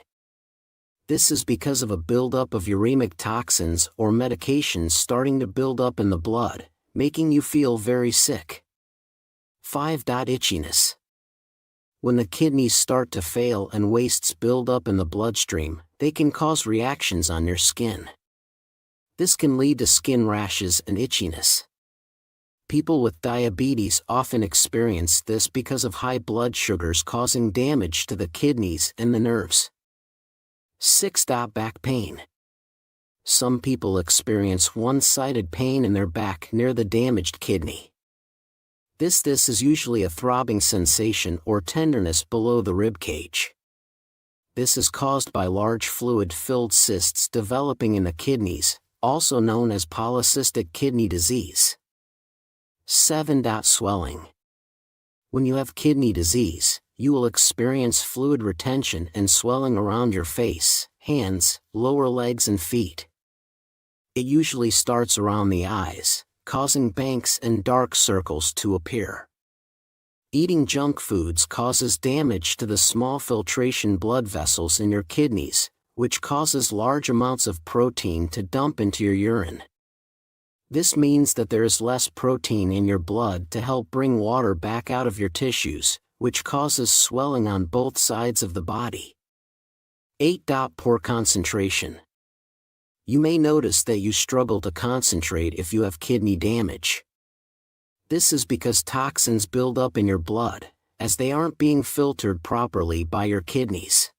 This is because of a buildup of uremic toxins or medications starting to build up in the blood, making you feel very sick. 5. Itchiness. When the kidneys start to fail and wastes build up in the bloodstream, they can cause reactions on your skin. This can lead to skin rashes and itchiness. People with diabetes often experience this because of high blood sugars causing damage to the kidneys and the nerves. 6. Back pain. Some people experience one-sided pain in their back near the damaged kidney. This is usually a throbbing sensation or tenderness below the rib cage. This is caused by large fluid-filled cysts developing in the kidneys, also known as polycystic kidney disease. 7. Swelling. When you have kidney disease, you will experience fluid retention and swelling around your face, hands, lower legs and feet. It usually starts around the eyes, causing banks and dark circles to appear. Eating junk foods causes damage to the small filtration blood vessels in your kidneys, which causes large amounts of protein to dump into your urine. This means that there is less protein in your blood to help bring water back out of your tissues, which causes swelling on both sides of the body. 8. Poor concentration. You may notice that you struggle to concentrate if you have kidney damage. This is because toxins build up in your blood, as they aren't being filtered properly by your kidneys.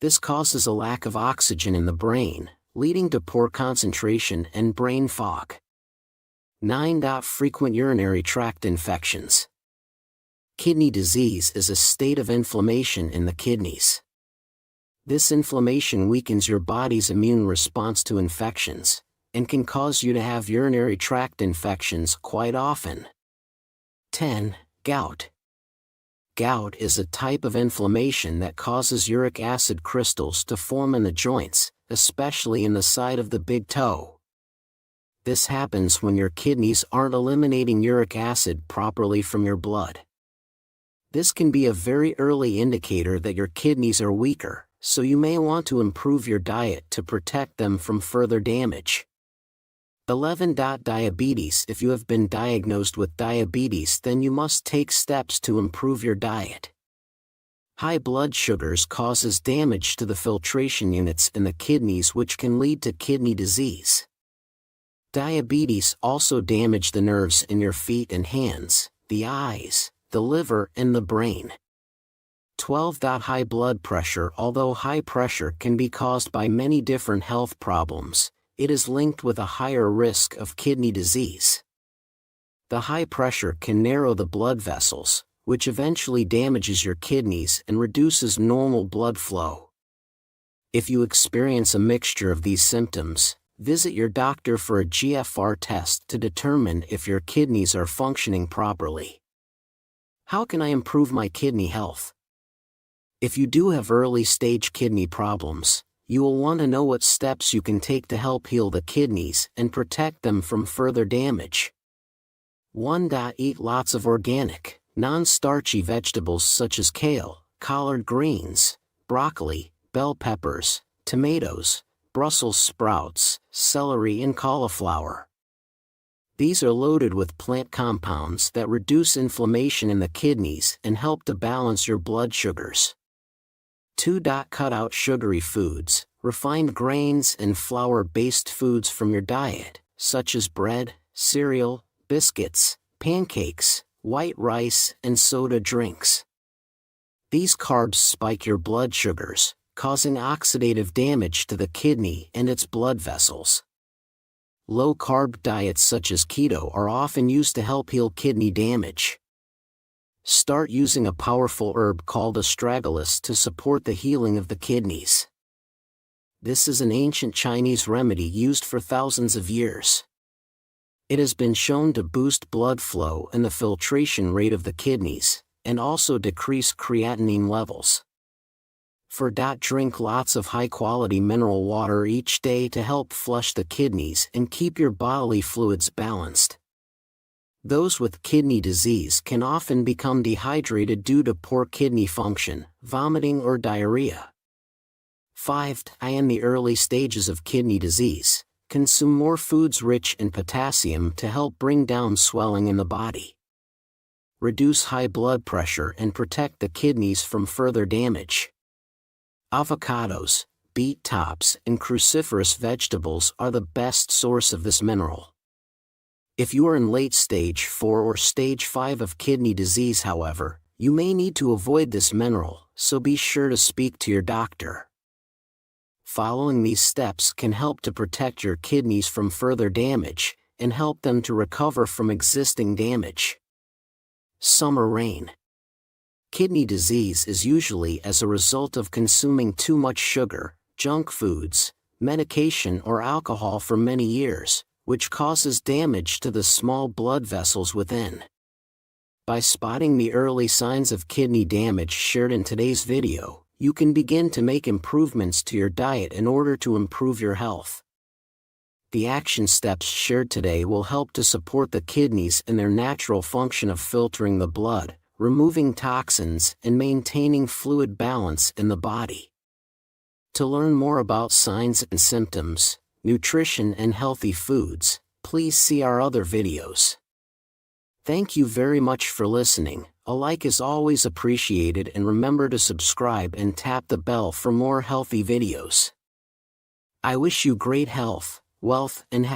This causes a lack of oxygen in the brain, leading to poor concentration and brain fog. 9. Frequent urinary tract infections. Kidney disease is a state of inflammation in the kidneys. This inflammation weakens your body's immune response to infections, and can cause you to have urinary tract infections quite often. 10. Gout. Gout is a type of inflammation that causes uric acid crystals to form in the joints, especially in the side of the big toe. This happens when your kidneys aren't eliminating uric acid properly from your blood. This can be a very early indicator that your kidneys are weaker, so you may want to improve your diet to protect them from further damage. 11. Diabetes. If you have been diagnosed with diabetes, then you must take steps to improve your diet. High blood sugars causes damage to the filtration units in the kidneys, which can lead to kidney disease. Diabetes also damages the nerves in your feet and hands, the eyes, the liver and the brain. 12. High blood pressure. Although high pressure can be caused by many different health problems, it is linked with a higher risk of kidney disease. The high pressure can narrow the blood vessels, which eventually damages your kidneys and reduces normal blood flow. If you experience a mixture of these symptoms, visit your doctor for a GFR test to determine if your kidneys are functioning properly. How can I improve my kidney health? If you do have early-stage kidney problems, you will want to know what steps you can take to help heal the kidneys and protect them from further damage. 1. Eat lots of organic, non-starchy vegetables such as kale, collard greens, broccoli, bell peppers, tomatoes, Brussels sprouts, celery and cauliflower. These are loaded with plant compounds that reduce inflammation in the kidneys and help to balance your blood sugars. 2. Cut out sugary foods, refined grains and flour-based foods from your diet, such as bread, cereal, biscuits, pancakes, white rice, and soda drinks. These carbs spike your blood sugars, causing oxidative damage to the kidney and its blood vessels. Low-carb diets such as keto are often used to help heal kidney damage. Start using a powerful herb called astragalus to support the healing of the kidneys. This is an ancient Chinese remedy used for thousands of years. It has been shown to boost blood flow and the filtration rate of the kidneys, and also decrease creatinine levels. 4. Drink lots of high-quality mineral water each day to help flush the kidneys and keep your bodily fluids balanced. Those with kidney disease can often become dehydrated due to poor kidney function, vomiting or diarrhea. 5. In the early stages of kidney disease, Consume more foods rich in potassium to help bring down swelling in the body. Reduce high blood pressure and protect the kidneys from further damage. Avocados, beet tops, and cruciferous vegetables are the best source of this mineral. If you are in late stage 4 or stage 5 of kidney disease, however, you may need to avoid this mineral, so be sure to speak to your doctor. Following these steps can help to protect your kidneys from further damage, and help them to recover from existing damage. Summer rain. Kidney disease is usually as a result of consuming too much sugar, junk foods, medication or alcohol for many years, which causes damage to the small blood vessels within. By spotting the early signs of kidney damage shared in today's video, you can begin to make improvements to your diet in order to improve your health. The action steps shared today will help to support the kidneys in their natural function of filtering the blood, removing toxins, and maintaining fluid balance in the body. To learn more about signs and symptoms, nutrition and healthy foods, please see our other videos. Thank you very much for listening. A like is always appreciated, and remember to subscribe and tap the bell for more healthy videos. I wish you great health, wealth, and happiness.